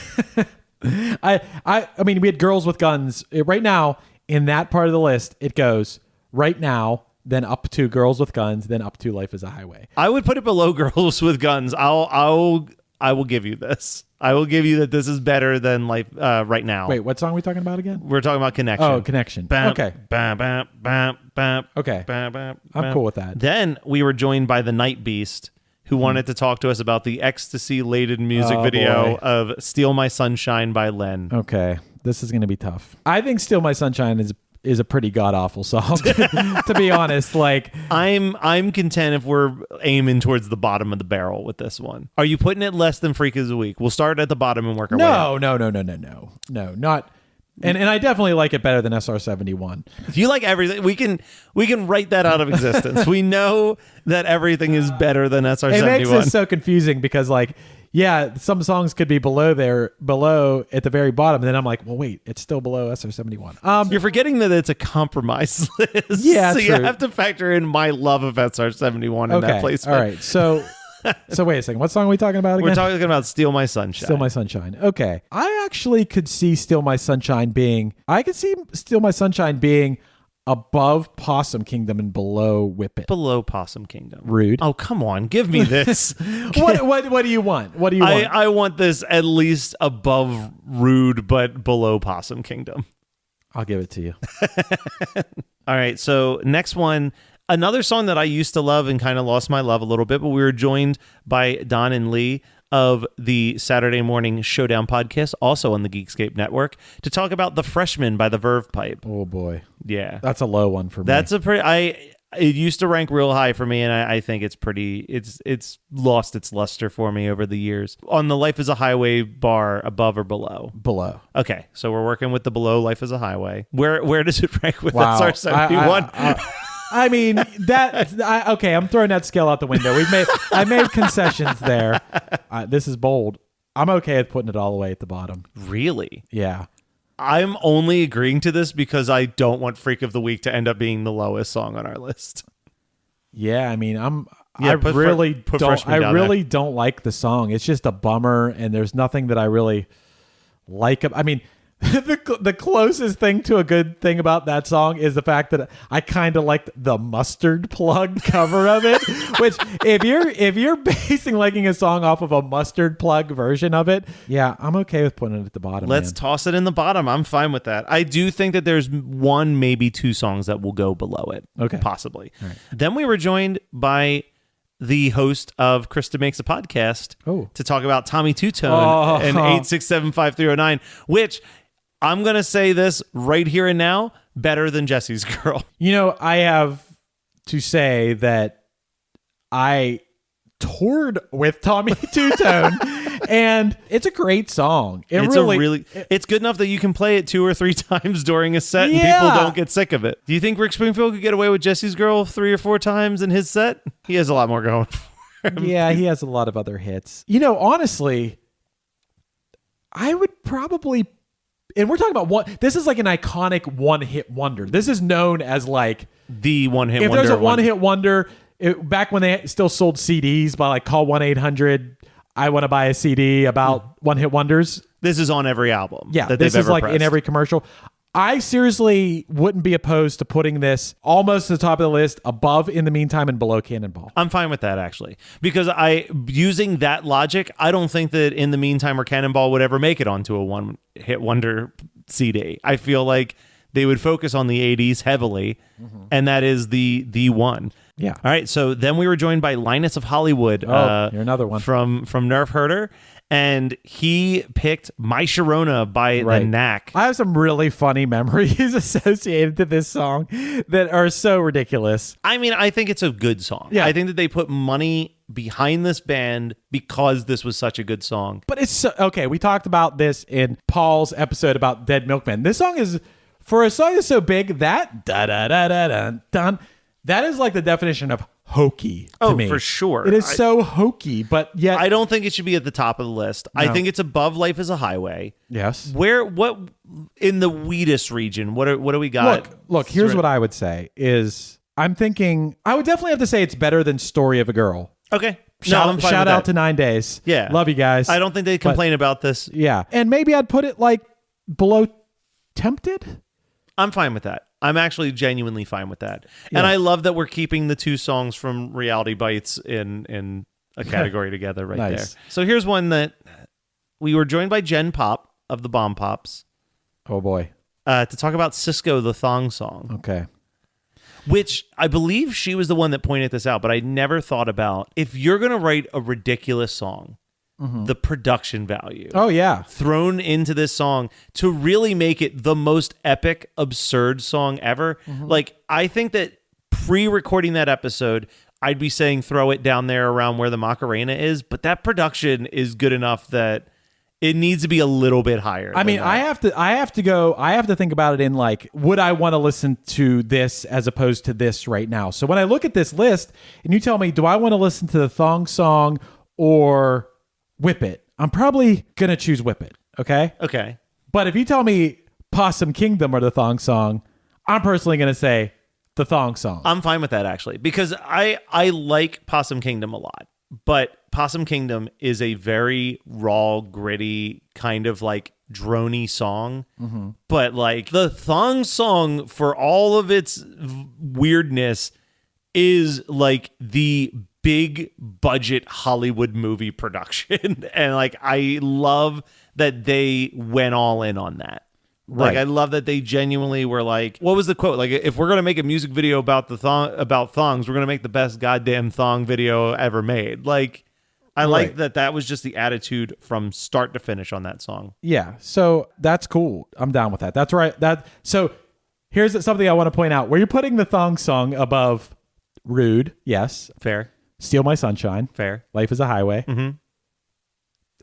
I mean, we had Girls with Guns. Right now, in that part of the list, it goes right now, then up to Girls with Guns, then up to Life is a Highway. I would put it below Girls with Guns. I will give you this. I will give you that this is better than Life right now. Wait, what song are we talking about again? We're talking about Connection. Oh, Connection. Bam, okay. Bam, bam, bam, bam. Okay. Bam, bam, I'm bam. cool with that. Then we were joined by the Night Beast, who wanted to talk to us about the ecstasy-laden music video of Steal My Sunshine by Len. Okay. This is going to be tough. I think Steal My Sunshine is a pretty god-awful song, to be honest. Like, I'm content if we're aiming towards the bottom of the barrel with this one. Are you putting it less than Freak of the Week? We'll start at the bottom and work our way up. No, not And I definitely like it better than SR-71. If you like everything, we can write that out of existence. We know that everything is better than SR-71. It makes it so confusing because, like, yeah, some songs could be below at the very bottom. And then I'm like, well, wait, it's still below SR-71. You're forgetting that it's a compromise list. Yeah, so true. you have to factor in my love of SR-71 in that placement. All right. So wait a second. What song are we talking about again? We're talking about Steal My Sunshine. Steal My Sunshine. Okay. I actually could see Steal My Sunshine being above Possum Kingdom and below Whip It. Below Possum Kingdom. Rude. Oh, come on. Give me this. What do you want? What do you want? I want this at least above Rude, but below Possum Kingdom. I'll give it to you. All right. So next one. Another song that I used to love and kind of lost my love a little bit, but we were joined by Don and Lee of the Saturday Morning Showdown podcast, also on the Geekscape Network, to talk about The Freshman by the Verve Pipe. Oh, boy. Yeah. That's a low one for me. That's a pretty... It used to rank real high for me, and I think it's pretty... It's lost its luster for me over the years. On the Life is a Highway bar, above or below? Below. Okay, so we're working with the below Life is a Highway. Where does it rank with SR-71? I mean, I'm throwing that scale out the window. I made concessions there. This is bold. I'm okay with putting it all the way at the bottom. Really? Yeah. I'm only agreeing to this because I don't want Freak of the Week to end up being the lowest song on our list. Yeah, I mean, Yeah, I really Freshman don't like the song. It's just a bummer, and there's nothing that I really like. I mean, the closest thing to a good thing about that song is the fact that I kind of liked the Mustard Plug cover of it. Which, if you're basing liking a song off of a Mustard Plug version of it, yeah, I'm okay with putting it at the bottom. Let's toss it in the bottom. I'm fine with that. I do think that there's one, maybe two songs that will go below it. Okay, possibly. Right. Then we were joined by the host of Krista Makes a Podcast to talk about Tommy Two-Tone and 8675309, which I'm going to say this right here and now, better than Jesse's Girl. You know, I have to say that I toured with Tommy Two-Tone, and it's a great song. It's good enough that you can play it 2 or 3 times during a set and people don't get sick of it. Do you think Rick Springfield could get away with Jesse's Girl 3 or 4 times in his set? He has a lot more going for him. Yeah, he has a lot of other hits. You know, honestly, I would probably... And we're talking about this is like an iconic one-hit wonder. This is known as like the one-hit wonder. If there's a one-hit wonder, back when they still sold CDs by like call 1-800, I want to buy a CD about one-hit wonders. This is on every album. Yeah, that this is like pressed. in every commercial. I seriously wouldn't be opposed to putting this almost at the top of the list, above In the Meantime and below Cannonball. I'm fine with that, actually. Because using that logic, I don't think that In the Meantime or Cannonball would ever make it onto a one-hit wonder CD. I feel like they would focus on the 80s heavily, and that is the one. Yeah. All right, so then we were joined by Linus of Hollywood. You're another one. From Nerf Herder. And he picked My Sharona by The Knack. I have some really funny memories associated to this song that are so ridiculous. I mean, I think it's a good song. Yeah. I think that they put money behind this band because this was such a good song. But it's so, okay, we talked about this in Paul's episode about Dead Milkmen. This song is, for a song that's so big, that da-da-da-da-dun, that is like the definition of hokey to me. For sure. It is so hokey, but yet I don't think it should be at the top of the list. No. I think it's above Life is a Highway. Yes. What in the Wheatus region? What do we got? Look, here's what I would say is I'm thinking I would definitely have to say it's better than Story of a Girl. Okay. Shout out to 9 Days. Yeah. Love you guys. I don't think they complain about this. Yeah. And maybe I'd put it like below Tempted. I'm fine with that. I'm actually genuinely fine with that. Yeah. And I love that we're keeping the 2 songs from Reality Bites in a category together right Nice. there. So here's one that we were joined by Jen Pop of the Bomb Pops. Oh, boy. To talk about Cisco, the Thong Song. Okay. Which I believe she was the one that pointed this out, but I never thought about if you're going to write a ridiculous song, the production value. Oh, yeah. Thrown into this song to really make it the most epic, absurd song ever. Like, I think that pre-recording that episode, I'd be saying throw it down there around where the Macarena is, but that production is good enough that It needs to be a little bit higher. I mean, I have to think about it in like, would I want to listen to this as opposed to this right now? So when I look at this list and you tell me, do I want to listen to the Thong Song or Whip It? I'm probably going to choose Whip It. Okay. Okay. But if you tell me Possum Kingdom or the Thong Song, I'm personally going to say the Thong Song. I'm fine with that actually, because I like Possum Kingdom a lot, but Possum Kingdom is a very raw, gritty kind of like drony song. Mm-hmm. But like the Thong Song, for all of its weirdness, is like the big budget Hollywood movie production. And like I love that they went all in on that. Like, Right. I love that they genuinely were like, what was the quote? Like, if we're going to make a music video about about thongs, we're going to make the best goddamn thong video ever made. Like, I like that was just the attitude from start to finish on that song. Yeah, so that's cool. I'm down with that. That's right. So here's something I want to point out. Where you're putting the Thong Song above Rude, yes. Fair. Steal My Sunshine. Fair. Life is a Highway. Mm-hmm.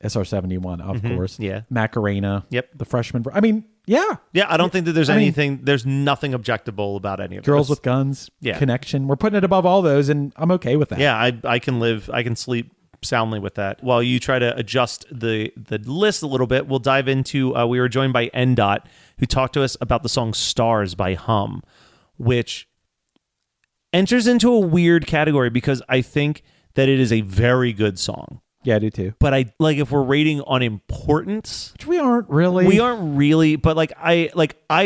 SR-71, of course. Yeah. Macarena. Yep. The Freshman. I mean, yeah. Yeah, I don't think that there's I mean- anything, there's nothing objectable about any of Girls those. with Guns. Yeah. Connection. We're putting it above all those, and I'm okay with that. Yeah, I can sleep soundly with that. While you try to adjust the list a little bit, we'll dive into, we were joined by NDOT, who talked to us about the song Stars by Hum, which enters into a weird category because I think that it is a very good song. Yeah, I do too. But I like, if we're rating on importance, Which we aren't really. we aren't really, but like I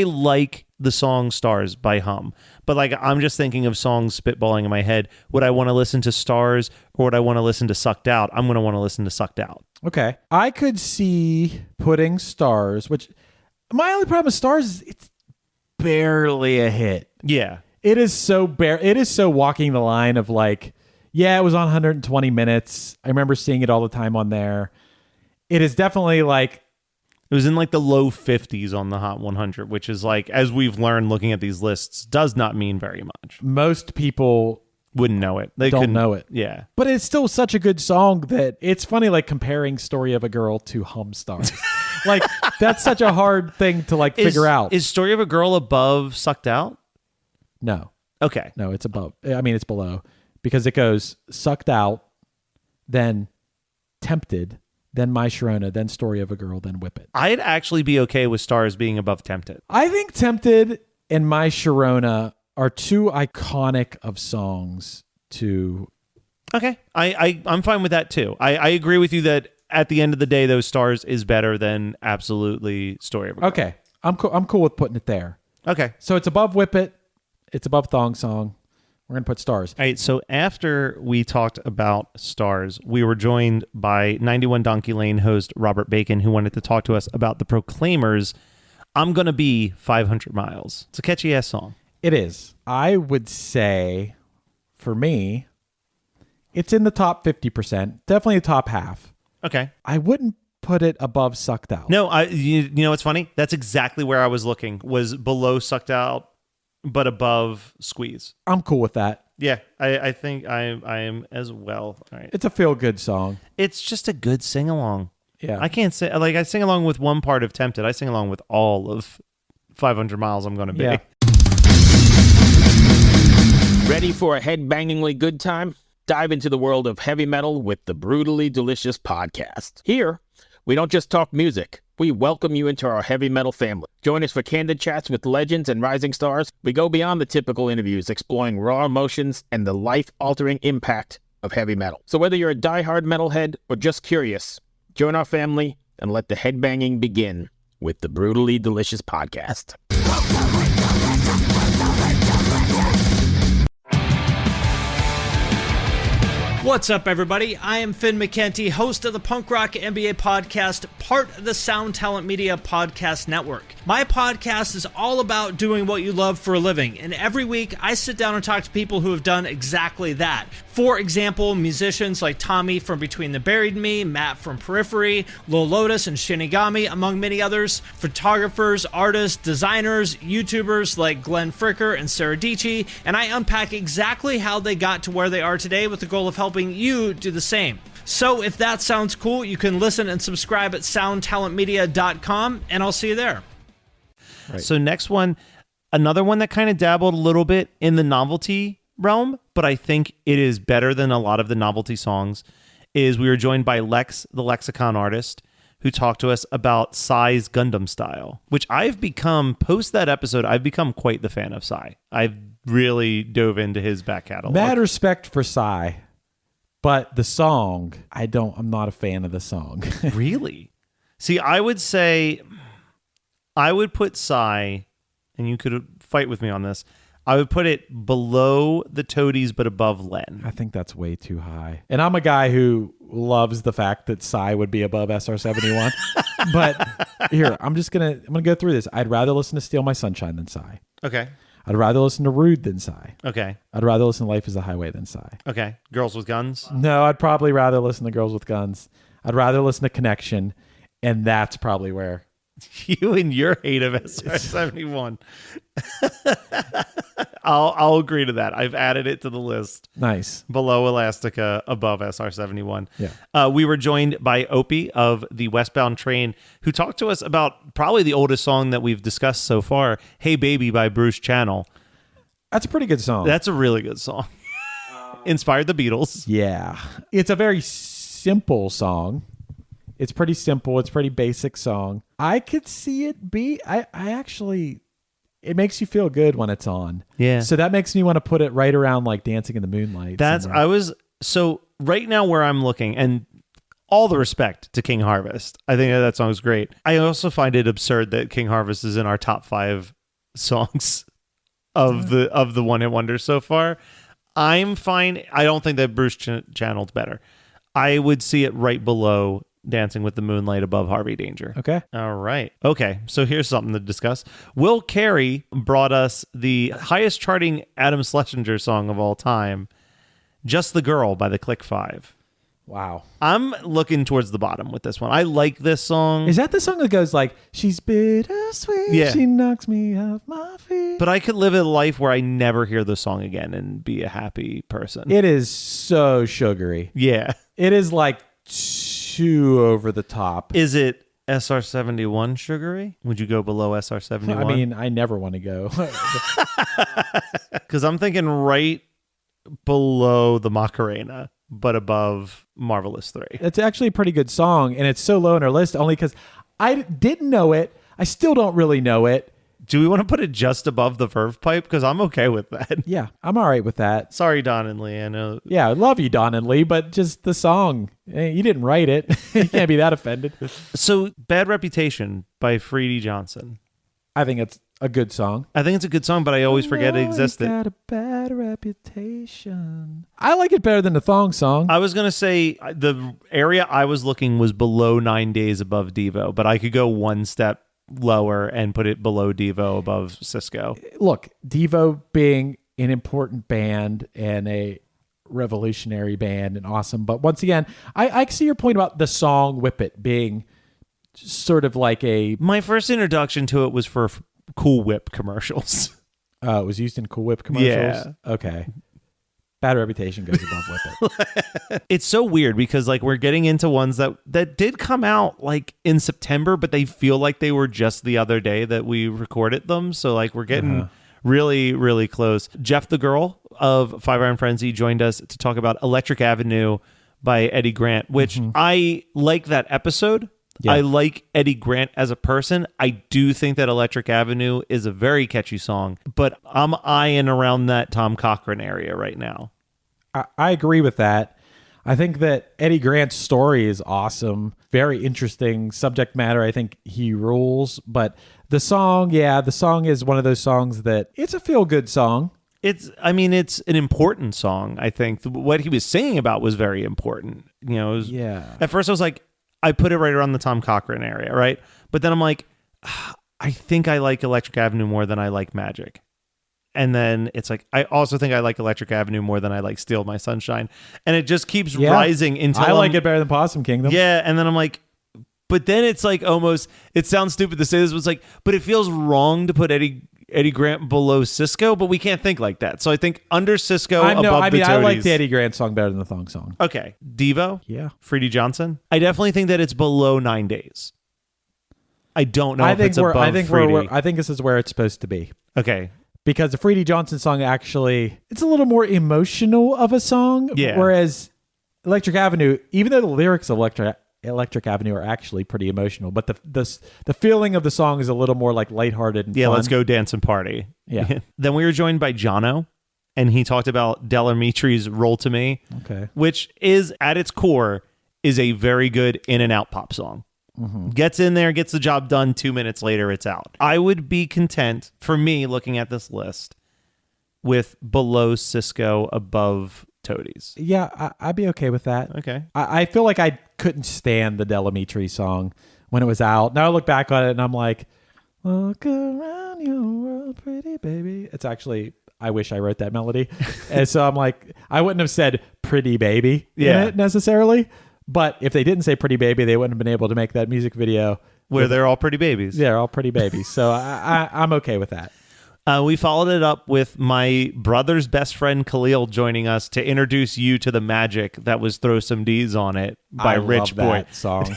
like the song Stars by Hum, but like I'm just thinking of songs spitballing in my head. Would I want to listen to Stars or would I want to listen to Sucked Out? I'm going to want to listen to Sucked Out. Okay. I could see putting Stars, which my only problem with Stars is it's barely a hit. Yeah. It is so it is so walking the line of like, yeah, it was on 120 minutes. I remember seeing it all the time on there. It is definitely like, It was in like the low 50s on the Hot 100, which is like, as we've learned looking at these lists, does not mean very much. most people Wouldn't know it. They don't couldn't know it. Yeah. But it's still such a good song that it's funny, like comparing Story of a Girl to Hum Stars. Like, that's such a hard thing to like figure out. Is Story of a Girl above Sucked Out? No, Okay. no, it's above. I mean, it's below because it goes Sucked Out, then Tempted, then My Sharona, then Story of a Girl, then Whip It. I'd actually be okay with Stars being above Tempted. I think Tempted and My Sharona are two iconic of songs to. Okay. I'm fine with that too. I agree with you that at the end of the day, those Stars is better than absolutely Story of a Girl. Okay, I'm cool with putting it there. Okay. So it's above Whip It. It's above Thong Song. We're going to put Stars. All right, so after we talked about Stars, we were joined by 91 Donkey Lane host Robert Bacon, who wanted to talk to us about the Proclaimers' I'm Gonna Be 500 Miles. It's a catchy-ass song. It is. I would say, for me, it's in the top 50%. Definitely the top half. Okay. I wouldn't put it above Sucked Out. No, you know what's funny? That's exactly where I was looking, was below Sucked Out, but above Squeeze. I'm cool with that. Yeah, I think I am as well. All right. It's a feel-good song. It's just a good sing-along. Yeah. I can't say, like, I sing along with one part of Tempted. I sing along with all of 500 Miles I'm Gonna Be. Yeah. Ready for a head-bangingly good time? Dive into the world of heavy metal with the Brutally Delicious podcast. Here, we don't just talk music. We welcome you into our heavy metal family. Join us for candid chats with legends and rising stars. We go beyond the typical interviews, exploring raw emotions and the life-altering impact of heavy metal. So whether you're a diehard metalhead or just curious, join our family and let the headbanging begin with the Brutally Delicious podcast. What's up, everybody? I am Finn McKenty, host of the Punk Rock NBA podcast, part of the Sound Talent Media Podcast Network. My podcast is all about doing what you love for a living, and every week I sit down and talk to people who have done exactly that. For example, musicians like Tommy from Between the Buried and Me, Matt from Periphery, Lil Lotus and Shinigami, among many others, photographers, artists, designers, YouTubers like Glenn Fricker and Sarah Dici, and I unpack exactly how they got to where they are today with the goal of helping you do the same. So if that sounds cool, you can listen and subscribe at soundtalentmedia.com, and I'll see you there. Right. So next one, another one that kind of dabbled a little bit in the novelty realm, but I think it is better than a lot of the novelty songs, is we were joined by Lex, the Lexicon artist, who talked to us about Psy's Gundam Style, which I've become, post that episode, I've become quite the fan of Psy. I've really dove into his back catalog. Mad respect for Psy, but the song, I'm not a fan of the song. Really? See, I would say, I would put Psy, and you could fight with me on this, I would put it below the Toadies, but above Len. I think that's way too high. And I'm a guy who loves the fact that Psy would be above SR-71. But here, I'm gonna go through this. I'd rather listen to Steal My Sunshine than Psy. Okay. I'd rather listen to Rude than Psy. Okay. I'd rather listen to Life is a Highway than Psy. Okay. Girls with Guns. No, I'd probably rather listen to Girls with Guns. I'd rather listen to Connection. And that's probably where. You and your hate of SR-71. I'll agree to that. I've added it to the list. Nice. Below Elastica, above SR-71. Yeah. We were joined by Opie of the Westbound Train, who talked to us about probably the oldest song that we've discussed so far, Hey Baby by Bruce Channel. That's a pretty good song. That's a really good song. Inspired the Beatles. Yeah. It's a very simple song. It's pretty simple. It's a pretty basic song. I could see it be. I actually, it makes you feel good when it's on. Yeah. So that makes me want to put it right around like Dancing in the Moonlight. So right now where I'm looking, and all the respect to King Harvest, I think that song is great. I also find it absurd that King Harvest is in our top 5 songs of the One Hit Wonders so far. I'm fine. I don't think that Bruce Channel's better. I would see it right below Dancing with the Moonlight, above Harvey Danger. Okay. All right. Okay. So here's something to discuss. Will Carey brought us the highest charting Adam Schlesinger song of all time, Just the Girl by the Click 5. Wow. I'm looking towards the bottom with this one. I like this song. Is that the song that goes like, she's bittersweet, Yeah. she knocks me off my feet? But I could live a life where I never hear the song again and be a happy person. It is so sugary. Yeah. It is like too over the top. Is it SR-71 sugary? Would you go below SR-71? I mean, I never want to go. Because I'm thinking right below the Macarena, but above Marvelous 3. It's actually a pretty good song, and it's so low on our list only because I didn't know it. I still don't really know it. Do we want to put it just above the Verve Pipe? Because I'm okay with that. Yeah, I'm all right with that. Sorry, Don and Lee. I know. Yeah, I love you, Don and Lee, but just the song. You didn't write it. You can't be that offended. So, Bad Reputation by Freddie Johnson. I think it's a good song. I think it's a good song, but I always forget it existed. Got a bad reputation. I like it better than the thong song. I was going to say the area I was looking was below 9 Days above Devo, but I could go one step lower and put it below Devo, above Cisco. Look, Devo being an important band and a revolutionary band and awesome, but once again, I see your point about the song Whip It being sort of like a... My first introduction to it was for Cool Whip commercials. it was used in Cool Whip commercials? Yeah. Okay. Bad Reputation goes above Whip It. It's so weird because like we're getting into ones that did come out like in September, but they feel like they were just the other day that we recorded them. So like we're getting really, really close. Jeff the Girl of Five Iron Frenzy joined us to talk about Electric Avenue by Eddie Grant, which I like that episode. Yeah. I like Eddie Grant as a person. I do think that Electric Avenue is a very catchy song, but I'm eyeing around that Tom Cochrane area right now. I agree with that. I think that Eddie Grant's story is awesome. Very interesting subject matter. I think he rules. But the song is one of those songs that it's a feel-good song. It's an important song. I think what he was singing about was very important. You know, at first I was like, I put it right around the Tom Cochrane area, right? But then I'm like, I think I like Electric Avenue more than I like Magic. And then it's like, I also think I like Electric Avenue more than I like Steal My Sunshine. And it just keeps rising until I like it better than Possum Kingdom. Yeah, and then I'm like, but then it's like almost, it sounds stupid to say this, but it's like, but it feels wrong to put Eddie Eddie Grant below Cisco, but we can't think like that. So I think under Cisco, I above the Toadies. I like the Eddie Grant song better than the Thong song. Okay. Devo? Yeah. Freddie Johnson? I definitely think that it's below 9 Days. I don't know if it's above Freddie. I think this is where it's supposed to be. Okay. Because the Freddie Johnson song actually, it's a little more emotional of a song. Yeah. Whereas Electric Avenue, even though the lyrics of Electric Avenue are actually pretty emotional, but the feeling of the song is a little more like lighthearted and Yeah, fun. let's go dance and party. Yeah. Then we were joined by Jono, and he talked about Del Amitri's Roll to Me, Okay. which is, at its core, is a very good in and out pop song. Gets in there, gets the job done, 2 minutes later, it's out. I would be content, for me, looking at this list, with below Cisco, above Toadies. Yeah, I'd be okay with that. Okay. I feel like I couldn't stand the Del Amitri song when it was out. Now I look back on it and I'm like, look around your world, pretty baby. It's actually, I wish I wrote that melody. And so I'm like, I wouldn't have said pretty baby in it necessarily. But if they didn't say pretty baby, they wouldn't have been able to make that music video. Where they're all pretty babies. Yeah, they're all pretty babies. So I'm okay with that. We followed it up with my brother's best friend Khalil joining us to introduce you to the magic that was Throw Some D's on It by I Rich love Boy. that song.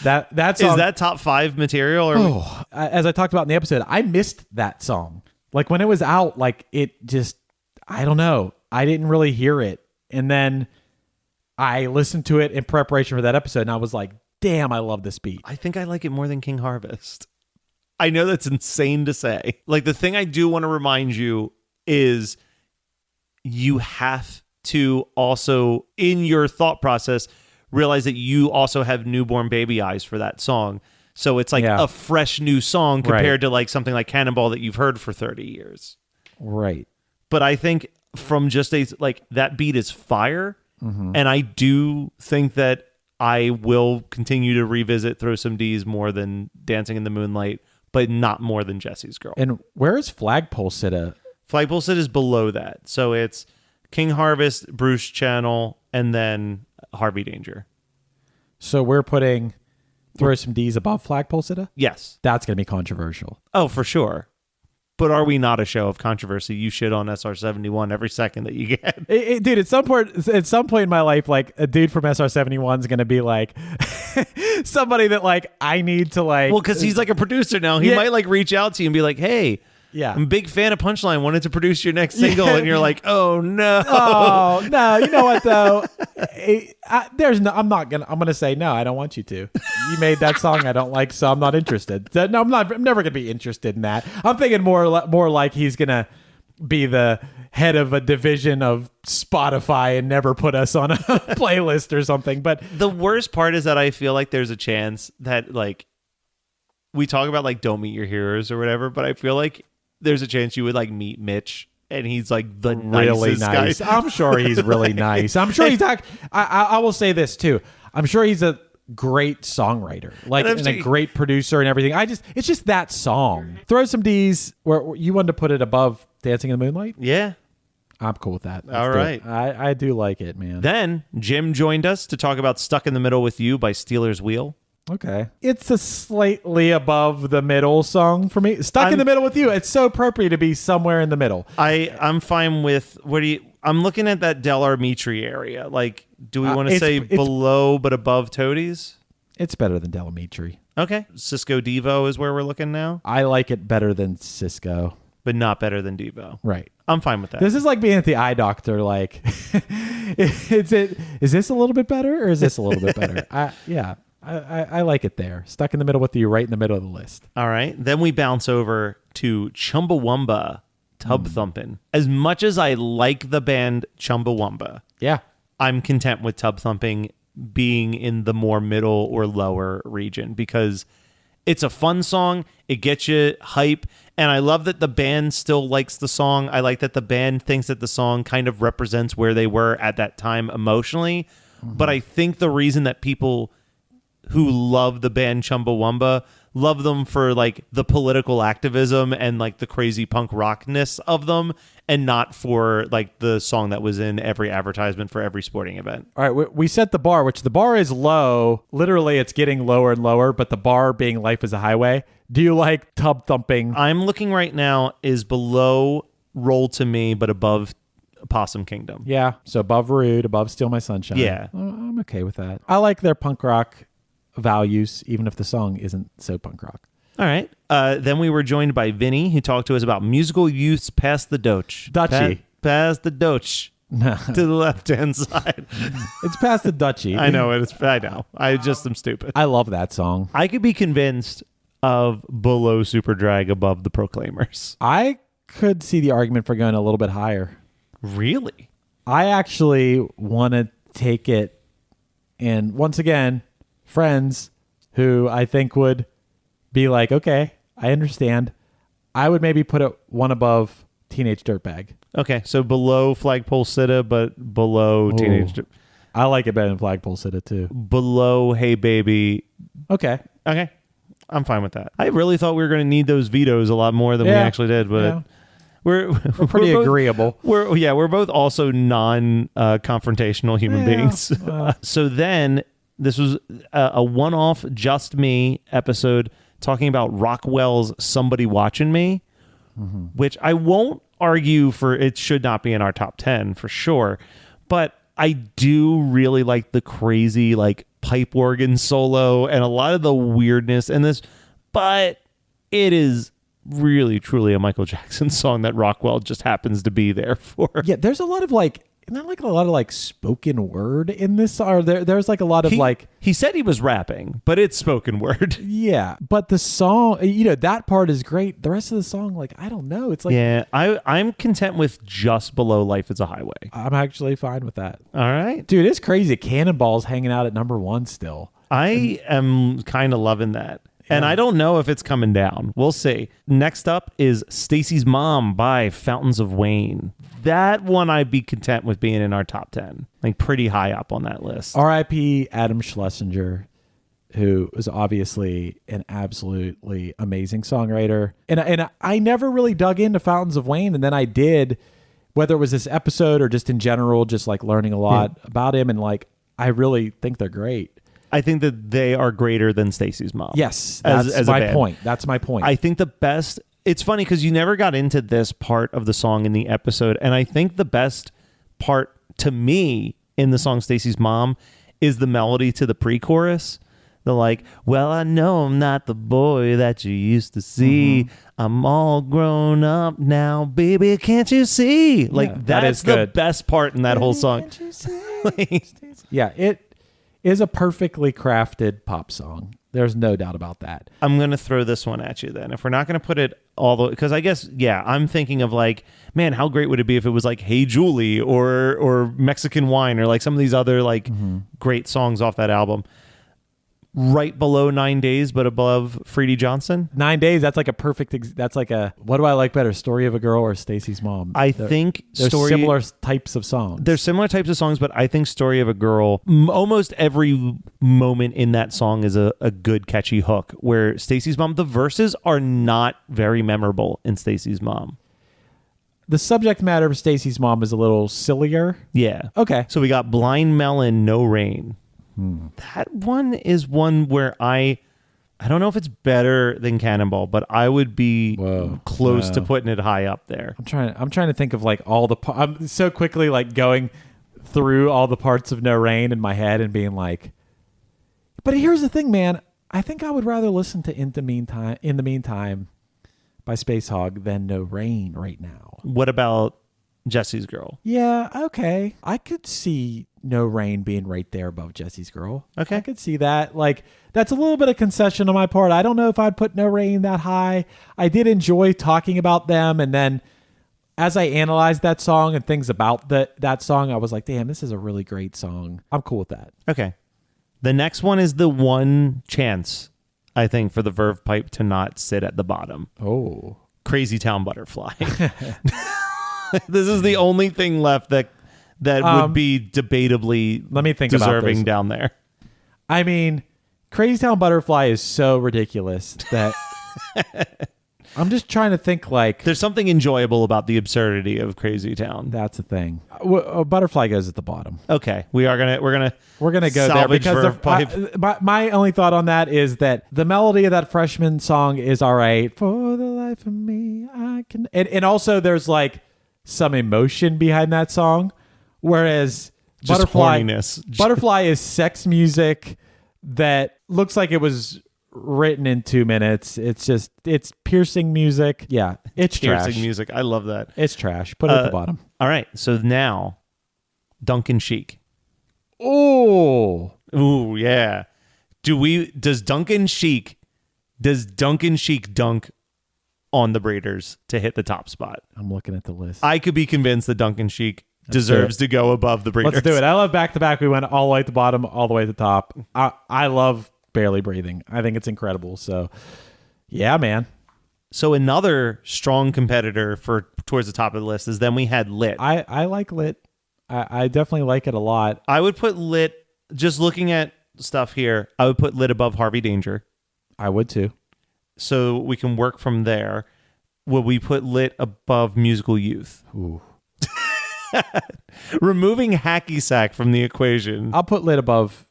that song. Is that top 5 material? Or As I talked about in the episode, I missed that song. Like when it was out, like it just, I don't know. I didn't really hear it. And then I listened to it in preparation for that episode and I was like, damn, I love this beat. I think I like it more than King Harvest. I know that's insane to say. Like, the thing I do want to remind you is you have to also, in your thought process, realize that you also have newborn baby eyes for that song. So it's like a fresh new song compared to like something like Cannonball that you've heard for 30 years. Right. But I think from just like that beat is fire. And I do think that I will continue to revisit Throw Some D's more than Dancing in the Moonlight, but not more than Jesse's Girl. And where is Flagpole Sitta? Flagpole Sitta is below that. So it's King Harvest, Bruce Channel, and then Harvey Danger. So we're putting Throw Some D's above Flagpole Sitta? Yes. That's going to be controversial. Oh, for sure. But are we not a show of controversy? You shit on SR-71 every second that you get. Dude, at some point in my life, like a dude from SR-71 is going to be like somebody that like I need to like. Well, because he's like a producer now. He might like reach out to you and be like, hey, I'm a big fan of Punchline. Wanted to produce your next single. And you're like, oh, no. Oh, no. You know what, though? I'm going to say, no, I don't want you to. You made that song I don't like, so I'm not interested. No, I'm never going to be interested in that. I'm thinking more like he's going to be the head of a division of Spotify and never put us on a playlist or something. But the worst part is that I feel like there's a chance that like we talk about like don't meet your heroes or whatever, but I feel like there's a chance you would like meet Mitch and he's like the really nicest nice. guy. I'm sure he's really nice. I'm sure he's I will say this too. I'm sure he's a great songwriter, like and a great producer and everything. It's just that song. Throw Some D's. Where you wanted to put it above Dancing in the Moonlight? Yeah. I'm cool with that. All right. I do like it, man. Then Jim joined us to talk about Stuck in the Middle with You by Steelers Wheel. Okay. It's a slightly above the middle song for me. Stuck in the Middle with You. It's so appropriate to be somewhere in the middle. I'm fine with I'm looking at that Del Amitri area. Like, do we want to say below but above Toadies? It's better than Del Amitri. Okay. Cisco Devo is where we're looking now. I like it better than Cisco. But not better than Devo. Right. I'm fine with that. This is like being at the eye doctor. Like, is this a little bit better or is this a little bit better? I like it there. Stuck in the Middle with You, right in the middle of the list. All right. Then we bounce over to Chumbawamba, Tub Thumpin'. As much as I like the band Chumbawamba, yeah, I'm content with Tub Thumping being in the more middle or lower region because it's a fun song. It gets you hype. And I love that the band still likes the song. I like that the band thinks that the song kind of represents where they were at that time emotionally. Mm-hmm. But I think the reason that people who love the band Chumbawamba love them for like the political activism and like the crazy punk rockness of them, and not for like the song that was in every advertisement for every sporting event. All right, we set the bar, which the bar is low. Literally, it's getting lower and lower, but the bar being Life is a Highway. Do you like Tub Thumping? I'm looking right now is below Roll to Me, but above Possum Kingdom. Yeah, so above Rude, above Steal My Sunshine. Yeah. I'm okay with that. I like their punk rock values, even if the song isn't so punk rock. All right. Then we were joined by Vinny, who talked to us about musical youths past the Doche. Dutchie. Past the Doche. To the left-hand side. It's past the Dutchie. I know. I know. I just am stupid. I love that song. I could be convinced of below Superdrag, above the Proclaimers. I could see the argument for going a little bit higher. Really? I actually want to take it, and once again, friends who I think would be like, okay, I understand. I would maybe put it one above Teenage Dirtbag. Okay, so below Flagpole Sitta, but below Teenage I like it better than Flagpole Sitta too. below Hey Baby. Okay. Okay, I'm fine with that. I really thought we were going to need those vetoes a lot more than we actually did, but Yeah. we're Pretty both- agreeable. We're both also non-confrontational human beings. So then this was a one-off Just Me episode talking about Rockwell's Somebody Watching Me, which I won't argue for. It should not be in our top 10 for sure, but I do really like the crazy like pipe organ solo and a lot of the weirdness in this, but it is really truly a Michael Jackson song that Rockwell just happens to be there for. Yeah, there's a lot of like, not like a lot of like spoken word in this. Or there's like a lot of like, He said he was rapping, but it's spoken word. yeah. But the song, that part is great. The rest of the song, like, I don't know. It's like, Yeah, I'm content with just below Life is a Highway. I'm actually fine with that. All right. Dude, it's crazy. Cannonball's hanging out at number 1 still. I am kind of loving that. And I don't know if it's coming down. We'll see. Next up is Stacy's Mom by Fountains of Wayne. That one I'd be content with being in our top 10. Like pretty high up on that list. R.I.P. Adam Schlesinger, who was obviously an absolutely amazing songwriter. And I never really dug into Fountains of Wayne, and then I did, whether it was this episode or just in general, just like learning a lot about him, and like I really think they're great. I think that they are greater than Stacy's Mom. Yes, that's as a my band. point. That's my point. I think the best, it's funny because you never got into this part of the song in the episode, and I think the best part to me in the song Stacy's Mom is the melody to the pre-chorus. The like, well, I know I'm not the boy that you used to see. I'm all grown up now, baby, can't you see? Like, that that's is the good. best part in that whole song. Yeah, it is a perfectly crafted pop song. There's no doubt about that. I'm going to throw this one at you then. If we're not going to put it all the way, because I guess, yeah, I'm thinking of like, man, how great would it be if it was like Hey Julie or Mexican Wine or like some of these other like great songs off that album. Right below 9 Days, but above Freddie Johnson. 9 Days, that's like a perfect, that's like a, what do I like better, Story of a Girl or Stacy's Mom? I think There's Story... similar types of songs. There's similar types of songs, but I think Story of a Girl, almost every moment in that song is a good, catchy hook, where Stacy's Mom, the verses are not very memorable in Stacy's Mom. The subject matter of Stacy's Mom is a little sillier. Yeah. Okay. So we got Blind Melon, No Rain. That one is one where I don't know if it's better than Cannonball, but I would be close to putting it high up there. I'm trying to think of like all the I'm so quickly like going through all the parts of No Rain in my head and being like, but here's the thing, man. I think I would rather listen to In the Meantime by Space Hog than No Rain right now. What about Jesse's Girl? Yeah, okay. I could see No Rain being right there above Jesse's Girl. Okay. I could see that. Like, that's a little bit of concession on my part. I don't know if I'd put No Rain that high. I did enjoy talking about them, and then as I analyzed that song and things about that song, I was like, damn, this is a really great song. I'm cool with that. Okay. The next one is the one chance, I think, for the Verve Pipe to not sit at the bottom. Oh. Crazy Town Butterfly. This is the only thing left that would be debatably let me think about deserving this. down there. I mean, Crazy Town Butterfly is so ridiculous that I'm just trying to think like There's something enjoyable about the absurdity of Crazy Town. that's a thing. Butterfly goes at the bottom. Okay, we're gonna We're gonna go there salvage because Verve Pipe. my only thought on that is that the melody of that Freshman song is all right. For the life of me, I can. And also there's like some emotion behind that song, whereas Just Butterfly horniness. Butterfly is sex music that looks like it was written in 2 minutes. It's piercing music. Yeah, it's piercing trash. music. I love that. It's trash. Put it at the bottom. All right, so now Duncan Sheik. Oh. Ooh, yeah. Does Duncan Sheik dunk on the Breeders to hit the top spot? I'm looking at the list. I could be convinced that Duncan Sheik deserves to go above the Breeders. Let's do it. I love back to back. We went all the way at the bottom, all the way at the top. I love Barely Breathing. I think it's incredible. So, yeah, man. So another strong competitor for towards the top of the list is then we had Lit. I like Lit. I definitely like it a lot. I would put Lit, just looking at stuff here, I would put Lit above Harvey Danger. I would too. So we can work from there. Would we put Lit above Musical Youth? Ooh. Removing Hacky Sack from the equation. I'll put Lit above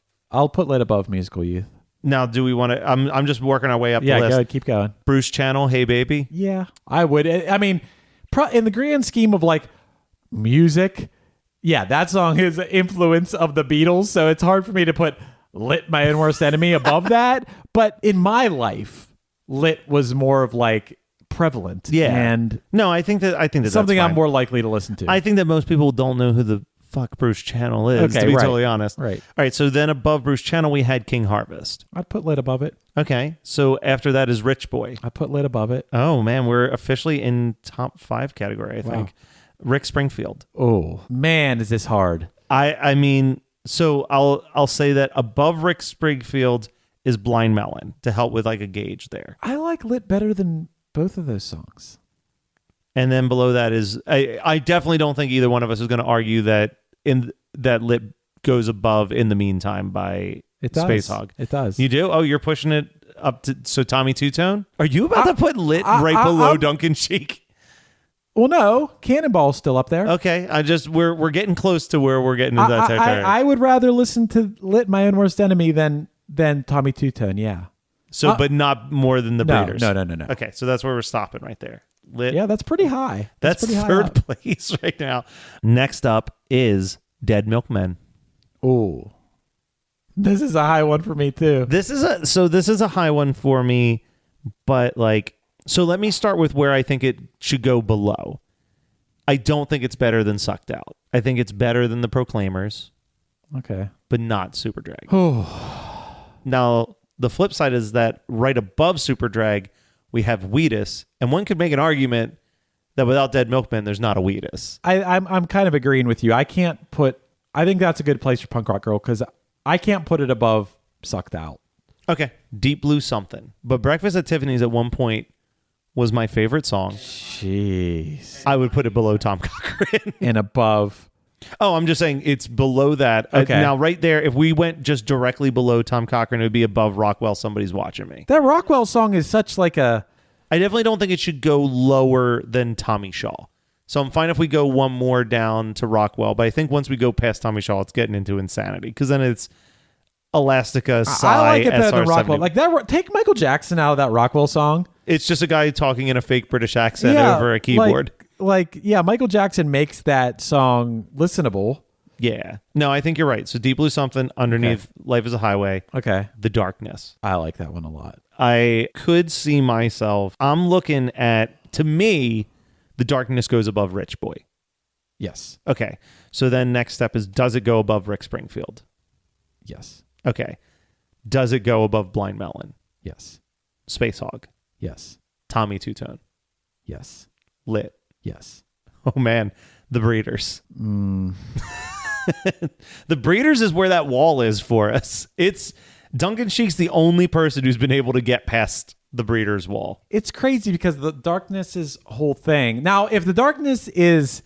Musical Youth. Now, do we want to? I'm just working our way up Yeah, the go list. ahead, keep going. Bruce Channel, Hey Baby. Yeah, I would. I mean, in the grand scheme of like music, yeah, that song is an influence of the Beatles, so it's hard for me to put Lit, My Own Worst Enemy above that. But in my life, Lit was more of like prevalent. Yeah. And No, I think that something that's I'm fine. more likely to listen to. I think that most people don't know who the fuck Bruce Channel is, Okay, to be right. totally honest. Right. All right, so then above Bruce Channel, we had King Harvest. I'd put Lit above it. Okay, so after that is Rich Boy. I put Lit above it. Oh, man, we're officially in top 5 category, I think. Rick Springfield. Oh, man, is this hard. I mean, so I'll say that above Rick Springfield is Blind Melon to help with like a gauge there. I like Lit better than both of those songs. And then below that is I definitely don't think either one of us is going to argue that that Lit goes above In the Meantime by It does. Space Hog. It does. You do? Oh, you're pushing it up to so Tommy Two Tone? Are you about to put Lit right below I'm- Duncan Sheik? Well, no, Cannonball's still up there. Okay, we're getting close to where we're getting into that territory. I would rather listen to Lit, My Own Worst Enemy than Tommy Two Tone. Yeah. So, but not more than the No, Breeders. no. Okay, so that's where we're stopping right there. Lit. Yeah, that's pretty high. That's pretty high third up. place right now. Next up is Dead Milkmen. Ooh. This is a high one for me too. This is a high one for me, but so let me start with where I think it should go below. I don't think it's better than Sucked Out. I think it's better than the Proclaimers, Okay. but not Super Drag. Now, the flip side is that right above Super Drag, we have Wheatus, and one could make an argument that without Dead Milkmen, there's not a Wheatus. I'm kind of agreeing with you. I think that's a good place for Punk Rock Girl because I can't put it above Sucked Out. Okay. Deep Blue something. But Breakfast at Tiffany's at one point was my favorite song. Jeez. I would put it below Tom Cochrane. And above. Oh, I'm just saying it's below that. Okay. Now, right there, if we went just directly below Tom Cochrane, it would be above Rockwell, Somebody's Watching Me. That Rockwell song is such like a... I definitely don't think it should go lower than Tommy Shaw. So I'm fine if we go one more down to Rockwell, but I think once we go past Tommy Shaw, it's getting into insanity because then it's Elastica, Psy, I like it better than SR70. Rockwell. Like that. Take Michael Jackson out of that Rockwell song. It's just a guy talking in a fake British accent over a keyboard. Yeah, Michael Jackson makes that song listenable. Yeah. No, I think you're right. So Deep Blue something underneath Life is a Highway. Okay. The Darkness. I like that one a lot. I could see myself. I'm looking at, to me, The Darkness goes above Rich Boy. Yes. Okay. So then next step is, does it go above Rick Springfield? Yes. Okay. Does it go above Blind Melon? Yes. Space Hog? Yes. Tommy Two Tone? Yes. Lit? Yes. Oh man, The Breeders. The Breeders is where that wall is for us. It's Duncan Sheik's the only person who's been able to get past the Breeders wall. It's crazy because the Darkness is a whole thing. Now, if the Darkness is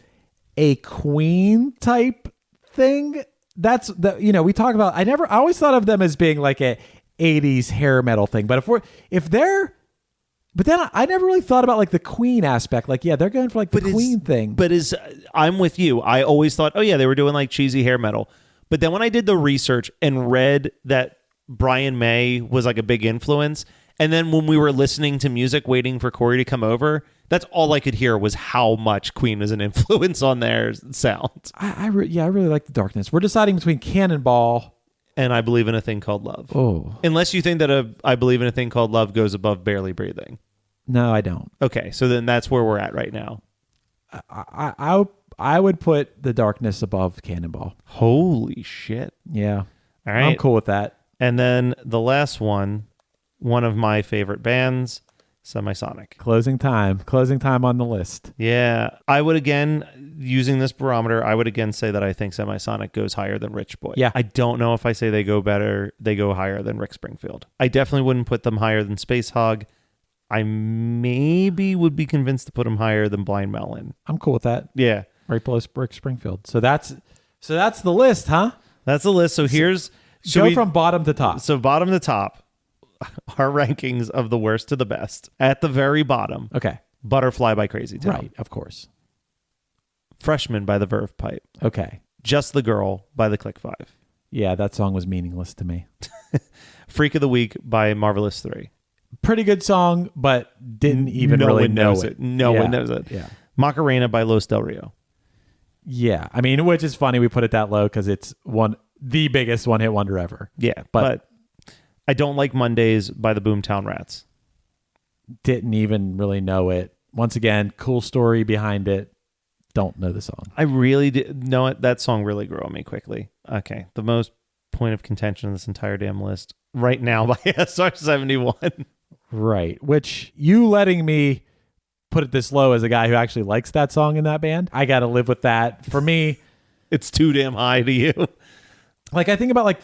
a Queen type thing, that's we talk about. I always thought of them as being like '80s hair metal thing. But but then I never really thought about like the Queen aspect. Like, yeah, they're going for like the Queen thing. But I'm with you. I always thought, oh yeah, they were doing like cheesy hair metal. But then when I did the research and read that Brian May was like a big influence, and then when we were listening to music, waiting for Corey to come over, that's all I could hear was how much Queen was an influence on their sound. I really like the Darkness. We're deciding between Cannonball and I Believe in a Thing Called Love. Oh, Unless you think that I Believe in a Thing Called Love goes above Barely Breathing. no, I don't. Okay, so then that's where we're at right now. I would put the Darkness above Cannonball. Holy shit. Yeah, All right. I'm cool with that. And then the last one of my favorite bands, Semisonic. Closing time on the list. Yeah, I would again, using this barometer, I would again say that I think Semisonic goes higher than Rich Boy. Yeah. I don't know if I say they go higher than Rick Springfield. I definitely wouldn't put them higher than Space Hog. I maybe would be convinced to put them higher than Blind Melon. I'm cool with that. Yeah. Right below Rick Springfield. So that's the list, huh? That's the list. So here's Go from bottom to top. So bottom to top, our rankings of the worst to the best. At the very bottom, Okay. Butterfly by Crazy Town. Right, of course. Freshman by the Verve Pipe. Okay. Just the Girl by the Click 5. Yeah, that song was meaningless to me. Freak of the Week by Marvelous 3. Pretty good song, but didn't even really know it. No one knows it. Yeah. Macarena by Los Del Rio. Yeah. I mean, which is funny we put it that low because it's the biggest one-hit wonder ever. Yeah, but I don't like Mondays by the Boomtown Rats. Didn't even really know it. Once again, cool story behind it. Don't know the song. I really did know it. That song really grew on me quickly. Okay, the most point of contention in this entire damn list right now by SR-71. Right. Which you letting me put it this low as a guy who actually likes that song in that band, I got to live with that. For me, It's too damn high to you. like I think about like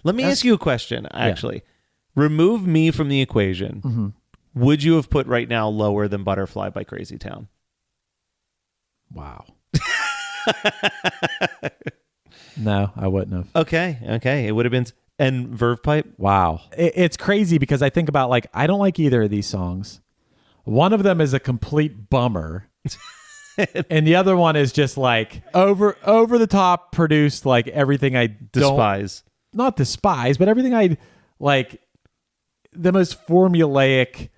Let me ask you a question, actually. Remove me from the equation. Mm-hmm. Would you have put right now lower than Butterfly by Crazy Town? Wow. No, I wouldn't have. Okay. It would have been... And Verve Pipe? Wow. It's crazy because I think about like, I don't like either of these songs. One of them is a complete bummer. And the other one is just like over the top produced, like everything I Despise. Not despise, but everything I like, the most formulaic.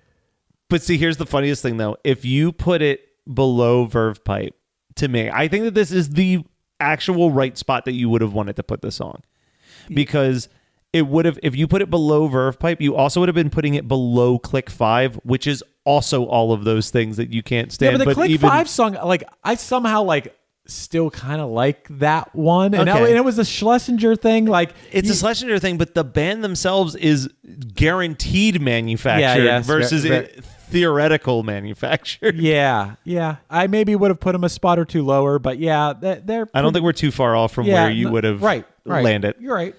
But see, here's the funniest thing though. If you put it below Verve Pipe, to me, I think that this is the actual right spot that you would have wanted to put the song. Because it would have, if you put it below Verve Pipe, you also would have been putting it below Click 5, which is also all of those things that you can't stand. Yeah, but the Click 5 song, like I somehow like still kind of like that one. And, Okay. and it was a Schlesinger thing. Like It's a Schlesinger thing, but the band themselves is guaranteed manufactured yes, versus theoretical manufactured. Yeah. I maybe would have put them a spot or two lower, but yeah, they're. I don't think we're too far off from where you would have right. landed. You're right.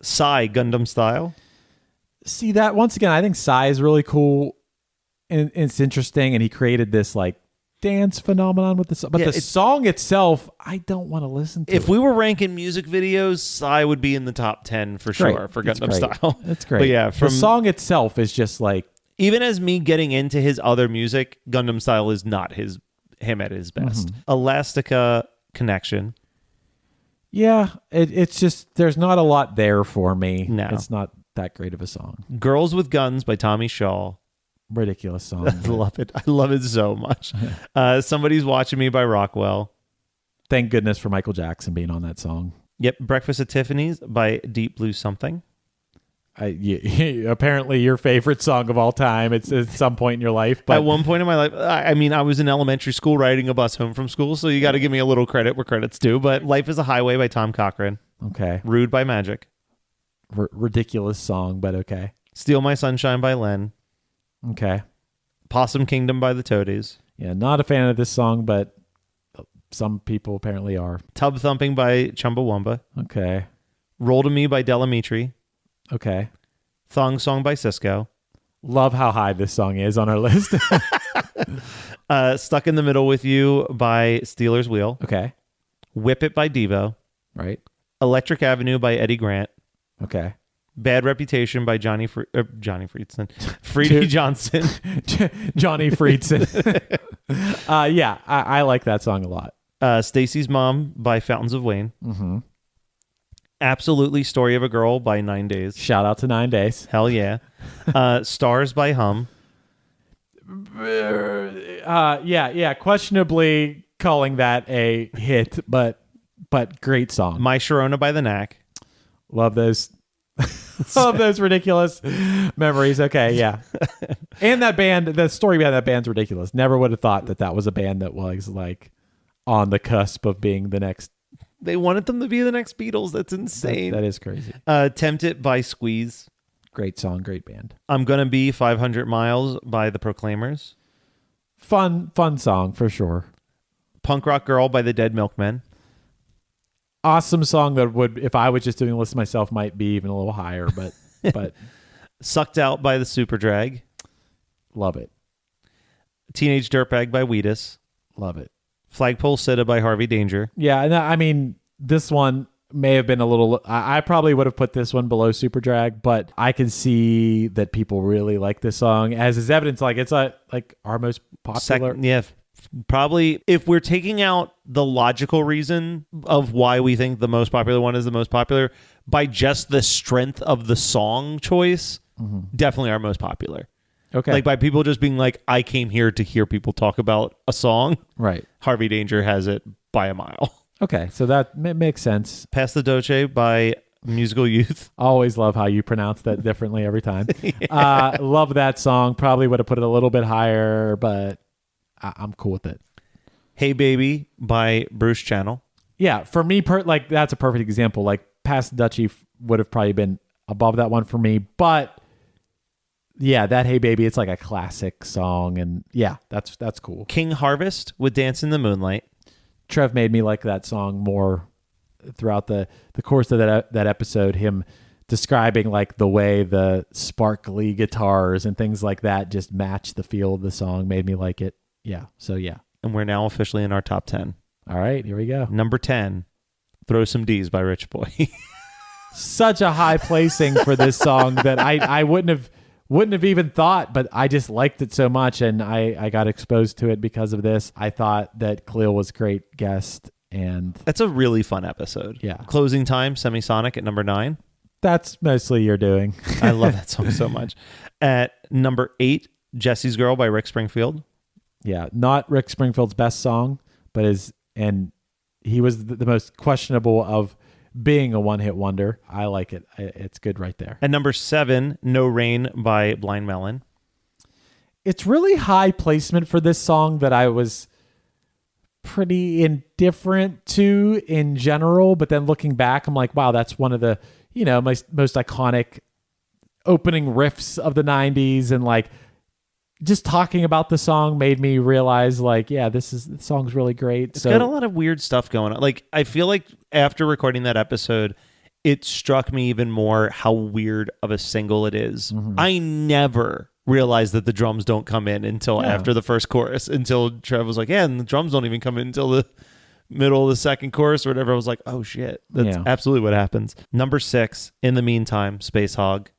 Psy, Gundam Style. See that once again, I think Psy is really cool and it's interesting, and he created this like dance phenomenon with this. But Yeah, the song itself, I don't want to listen to. If we were ranking music videos, Psy would be in the top 10 for sure Great. for It's Gundam great. Style. That's great. But yeah, the from song itself is just like even as me getting into his other music, Gundam Style is not him at his best. Elastica Connection. yeah, it's just there's not a lot there for me. No. It's not that great of a song. Girls with Guns by Tommy Shaw. Ridiculous song. I love it. I love it so much. Somebody's Watching Me by Rockwell. Thank goodness for Michael Jackson being on that song. Yep. Breakfast at Tiffany's by Deep Blue Something. Apparently your favorite song of all time. It's at some point in your life. But At one point in my life, I mean, I was in elementary school riding a bus home from school, so you got to give me a little credit where credit's due. But Life is a Highway by Tom Cochrane. okay, Rude by Magic. ridiculous song, but okay. Steal My Sunshine by Len. Okay. Possum Kingdom by the Toadies. Yeah, not a fan of this song, but some people apparently are. Tub Thumping by Chumbawamba. Okay. Roll to Me by Delamitri. Okay. Thong Song by Cisco. Love how high this song is on our list. Stuck in the Middle with You by Steelers Wheel. Okay. Whip It by Devo. Right. Electric Avenue by Eddie Grant. Okay. Bad Reputation by Johnny Friedson. Freddie Johnson. Johnny Friedson. Yeah, I like that song a lot. Stacy's Mom by Fountains of Wayne. Mm-hmm. Absolutely Story of a Girl by 9 Days. Shout out to 9 Days. Hell yeah. Stars by Hum. Yeah. Questionably calling that a hit, but great song. My Sharona by The Knack. Love those. Love those ridiculous memories. Okay, yeah. And that band, the story behind that band's ridiculous. Never would have thought that was a band that was like on the cusp of being the next. They wanted them to be the next Beatles. That's insane. That is crazy. Tempt It by Squeeze. Great song, great band. I'm Gonna Be 500 Miles by The Proclaimers. Fun song for sure. Punk Rock Girl by The Dead Milkmen. Awesome song that would, if I was just doing a list myself, might be even a little higher, but Sucked Out by The Superdrag. Love it. Teenage Dirtbag by Wheatus. Love it. Flagpole Sitta by Harvey Danger. Yeah, and I mean, this one may have been a little, I probably would have put this one below Superdrag, but I can see that people really like this song, as is evidence, like it's like our most popular. Probably, if we're taking out the logical reason of why we think the most popular one is the most popular, by just the strength of the song choice, definitely our most popular. Okay. Like by people just being like, I came here to hear people talk about a song. Right. Harvey Danger has it by a mile. Okay, so that makes sense. Pass the Dolce by Musical Youth. Always love how you pronounce that differently every time. Love that song. Probably would have put it a little bit higher, but I'm cool with it. Hey Baby by Bruce Channel. Yeah, for me, like that's a perfect example. Like Pass the Dutchie would have probably been above that one for me, but yeah, that Hey Baby, it's like a classic song, and yeah, that's cool. King Harvest with Dance in the Moonlight. Trev made me like that song more throughout the course of that episode. Him describing like the way the sparkly guitars and things like that just match the feel of the song made me like it. Yeah, so yeah. And we're now officially in our top 10. All right, here we go. Number 10, Throw Some D's by Rich Boy. Such a high placing for this song that I wouldn't have even thought, but I just liked it so much, and I got exposed to it because of this. I thought that Khalil was a great guest, and that's a really fun episode. Yeah. Closing Time, Semisonic at number 9. That's mostly your doing. I love that song so much. At number 8, Jesse's Girl by Rick Springfield. Yeah, not Rick Springfield's best song, but he was the most questionable of being a one-hit wonder. I like it. It's good right there. At number 7, No Rain by Blind Melon. It's really high placement for this song that I was pretty indifferent to in general, but then looking back, I'm like, wow, that's one of the, most iconic opening riffs of the 90s, and like just talking about the song made me realize, like, yeah, the song's really great. It's got a lot of weird stuff going on. Like, I feel like after recording that episode, it struck me even more how weird of a single it is. Mm-hmm. I never realized that the drums don't come in until after the first chorus, until Trev was like, yeah, and the drums don't even come in until the middle of the second chorus or whatever. I was like, oh shit, that's absolutely what happens. Number 6, In the Meantime, Space Hog.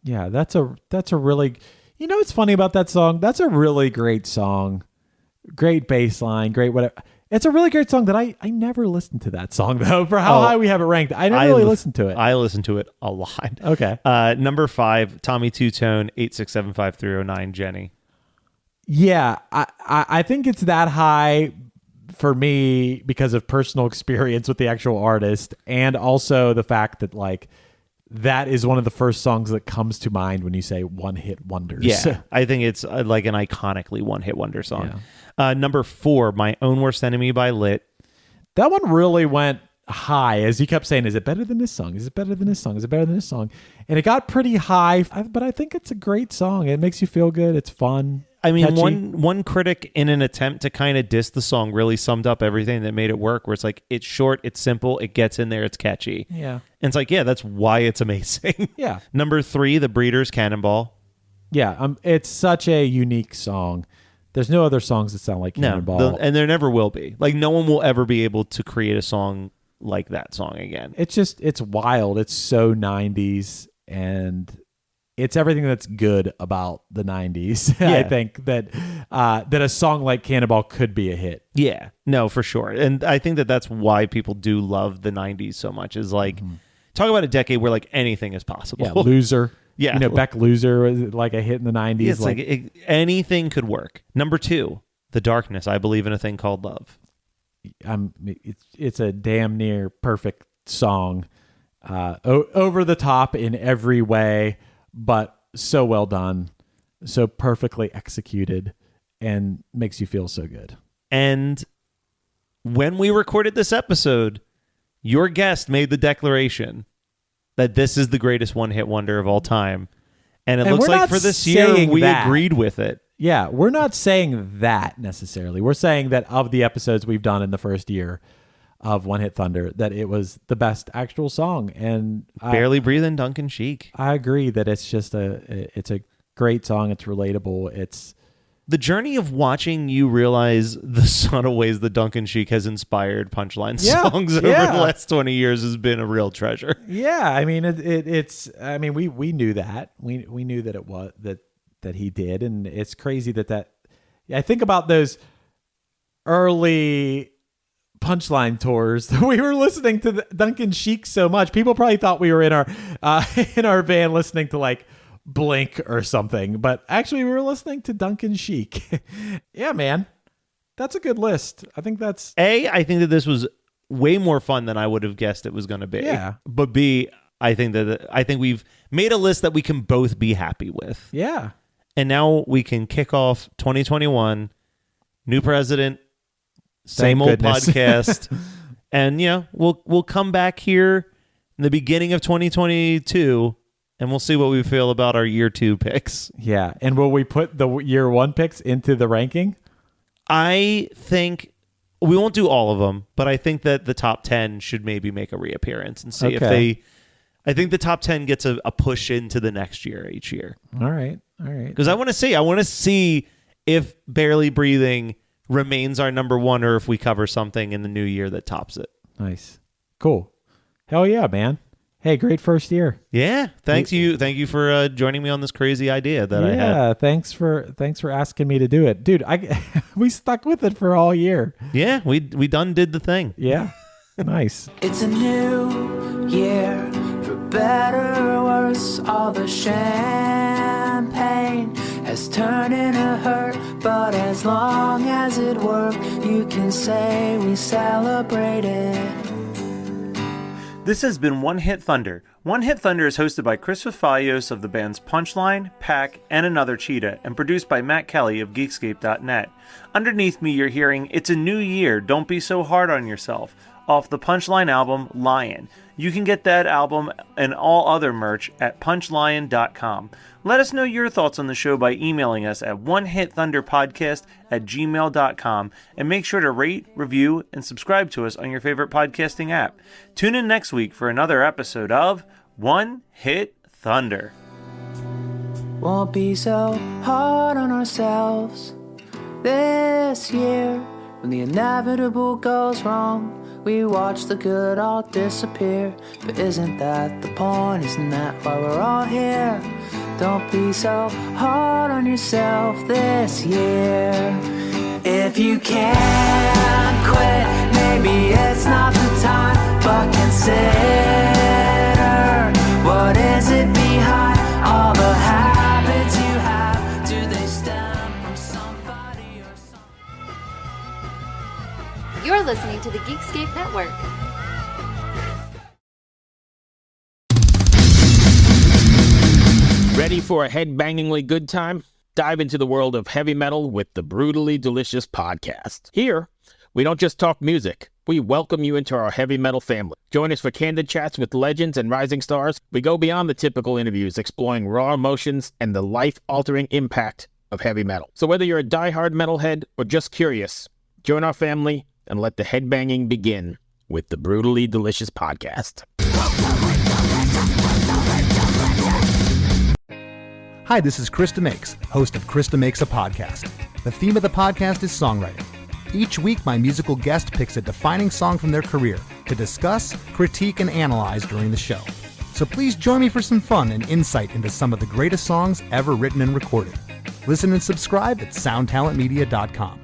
Yeah, that's a really... what's funny about that song? That's a really great song. Great bass line, great whatever. It's a really great song that I never listened to that song, though, for how high we have it ranked. I never really listened to it. I listened to it a lot. Okay. Number 5, Tommy Two-Tone, 8675309, Jenny. Yeah, I think it's that high for me because of personal experience with the actual artist, and also the fact that, like, that is one of the first songs that comes to mind when you say one-hit wonders. Yeah, I think it's like an iconically one-hit wonder song. Yeah. Number 4, My Own Worst Enemy by Lit. That one really went high, as you kept saying, is it better than this song? Is it better than this song? Is it better than this song? And it got pretty high, but I think it's a great song. It makes you feel good. It's fun. I mean, catchy. one critic, in an attempt to kind of diss the song, really summed up everything that made it work, where it's like, it's short, it's simple, it gets in there, it's catchy. Yeah. And it's like, yeah, that's why it's amazing. Yeah. Number 3, The Breeders' Cannonball. Yeah, it's such a unique song. There's no other songs that sound like Cannonball. And there never will be. Like, no one will ever be able to create a song like that song again. It's wild. It's so 90s, and it's everything that's good about the 90s. Yeah. I think that a song like Cannonball could be a hit. Yeah, no, for sure. And I think that that's why people do love the 90s so much, is like, talk about a decade where like anything is possible. Yeah, Loser. Yeah. You know, Beck Loser was like a hit in the 90s. It's like anything could work. Number 2, The Darkness, I Believe in a Thing Called Love. It's a damn near perfect song. Over the top in every way, but so well done, so perfectly executed, and makes you feel so good. And when we recorded this episode, your guest made the declaration that this is the greatest one-hit wonder of all time. And it looks we're like not for this year, saying we that. agreed with it. Yeah, we're not saying that necessarily. We're saying that of the episodes we've done in the first year of One Hit Thunder, that it was the best actual song. And Barely Breathing, Duncan Sheik. I agree that it's just it's a great song. It's relatable. It's the journey of watching you realize the subtle ways that Duncan Sheik has inspired Punchline songs over the last 20 years has been a real treasure. Yeah, I mean it's I mean we knew that. We knew that it was that he did, and it's crazy that I think about those early Punchline tours. We were listening to Duncan Sheik so much. People probably thought we were in our van listening to like Blink or something, but actually we were listening to Duncan Sheik. Yeah, man, that's a good list. I think that's I think that this was way more fun than I would have guessed it was going to be. Yeah. But B, I think we've made a list that we can both be happy with. Yeah. And now we can kick off 2021, new president, same Thank old goodness. podcast. And we'll come back here in the beginning of 2022 and we'll see what we feel about our year 2 picks. Yeah. And will we put the year 1 picks into the ranking? I think we won't do all of them, but I think that the top 10 should maybe make a reappearance and see if I think the top 10 gets a push into the next year each year. All right. Because I want to see if Barely Breathing remains our number 1 or if we cover something in the new year that tops it. Nice. Cool. Hell yeah, man. Hey, great first year. Yeah. Thank you for joining me on this crazy idea that I had. Yeah, thanks for asking me to do it. Dude, we stuck with it for all year. Yeah, we done did the thing. Yeah. Nice. It's a new year, for better or worse. All the champagne has turned into hurt, but as long as it worked, you can say we celebrated. This has been One Hit Thunder. One Hit Thunder is hosted by Chris Fafalios of the bands Punchline, Pack, and Another Cheetah, and produced by Matt Kelly of Geekscape.net. Underneath me, you're hearing It's a New Year, Don't Be So Hard on Yourself, off the Punchline album Lion. You can get that album and all other merch at punchlion.com. Let us know your thoughts on the show by emailing us at onehitthunderpodcast@gmail.com, and make sure to rate, review, and subscribe to us on your favorite podcasting app. Tune in next week for another episode of One Hit Thunder. Won't be so hard on ourselves this year. When the inevitable goes wrong, we watch the good all disappear. But isn't that the point? Isn't that why we're all here? Don't be so hard on yourself this year. If you can't quit, maybe it's not the time. But consider, what is it behind all the habits you have? Do they stem from somebody or something? You're listening to the Geekscape Network. Ready for a head-bangingly good time? Dive into the world of heavy metal with the Brutally Delicious podcast. Here, we don't just talk music. We welcome you into our heavy metal family. Join us for candid chats with legends and rising stars. We go beyond the typical interviews, exploring raw emotions and the life-altering impact of heavy metal. So whether you're a diehard metalhead or just curious, join our family and let the headbanging begin with the Brutally Delicious podcast. Hi, this is Krista Makes, host of Krista Makes a Podcast. The theme of the podcast is songwriting. Each week, my musical guest picks a defining song from their career, to discuss, critique, and analyze during the show. So please join me for some fun and insight into some of the greatest songs ever written and recorded. Listen and subscribe at soundtalentmedia.com.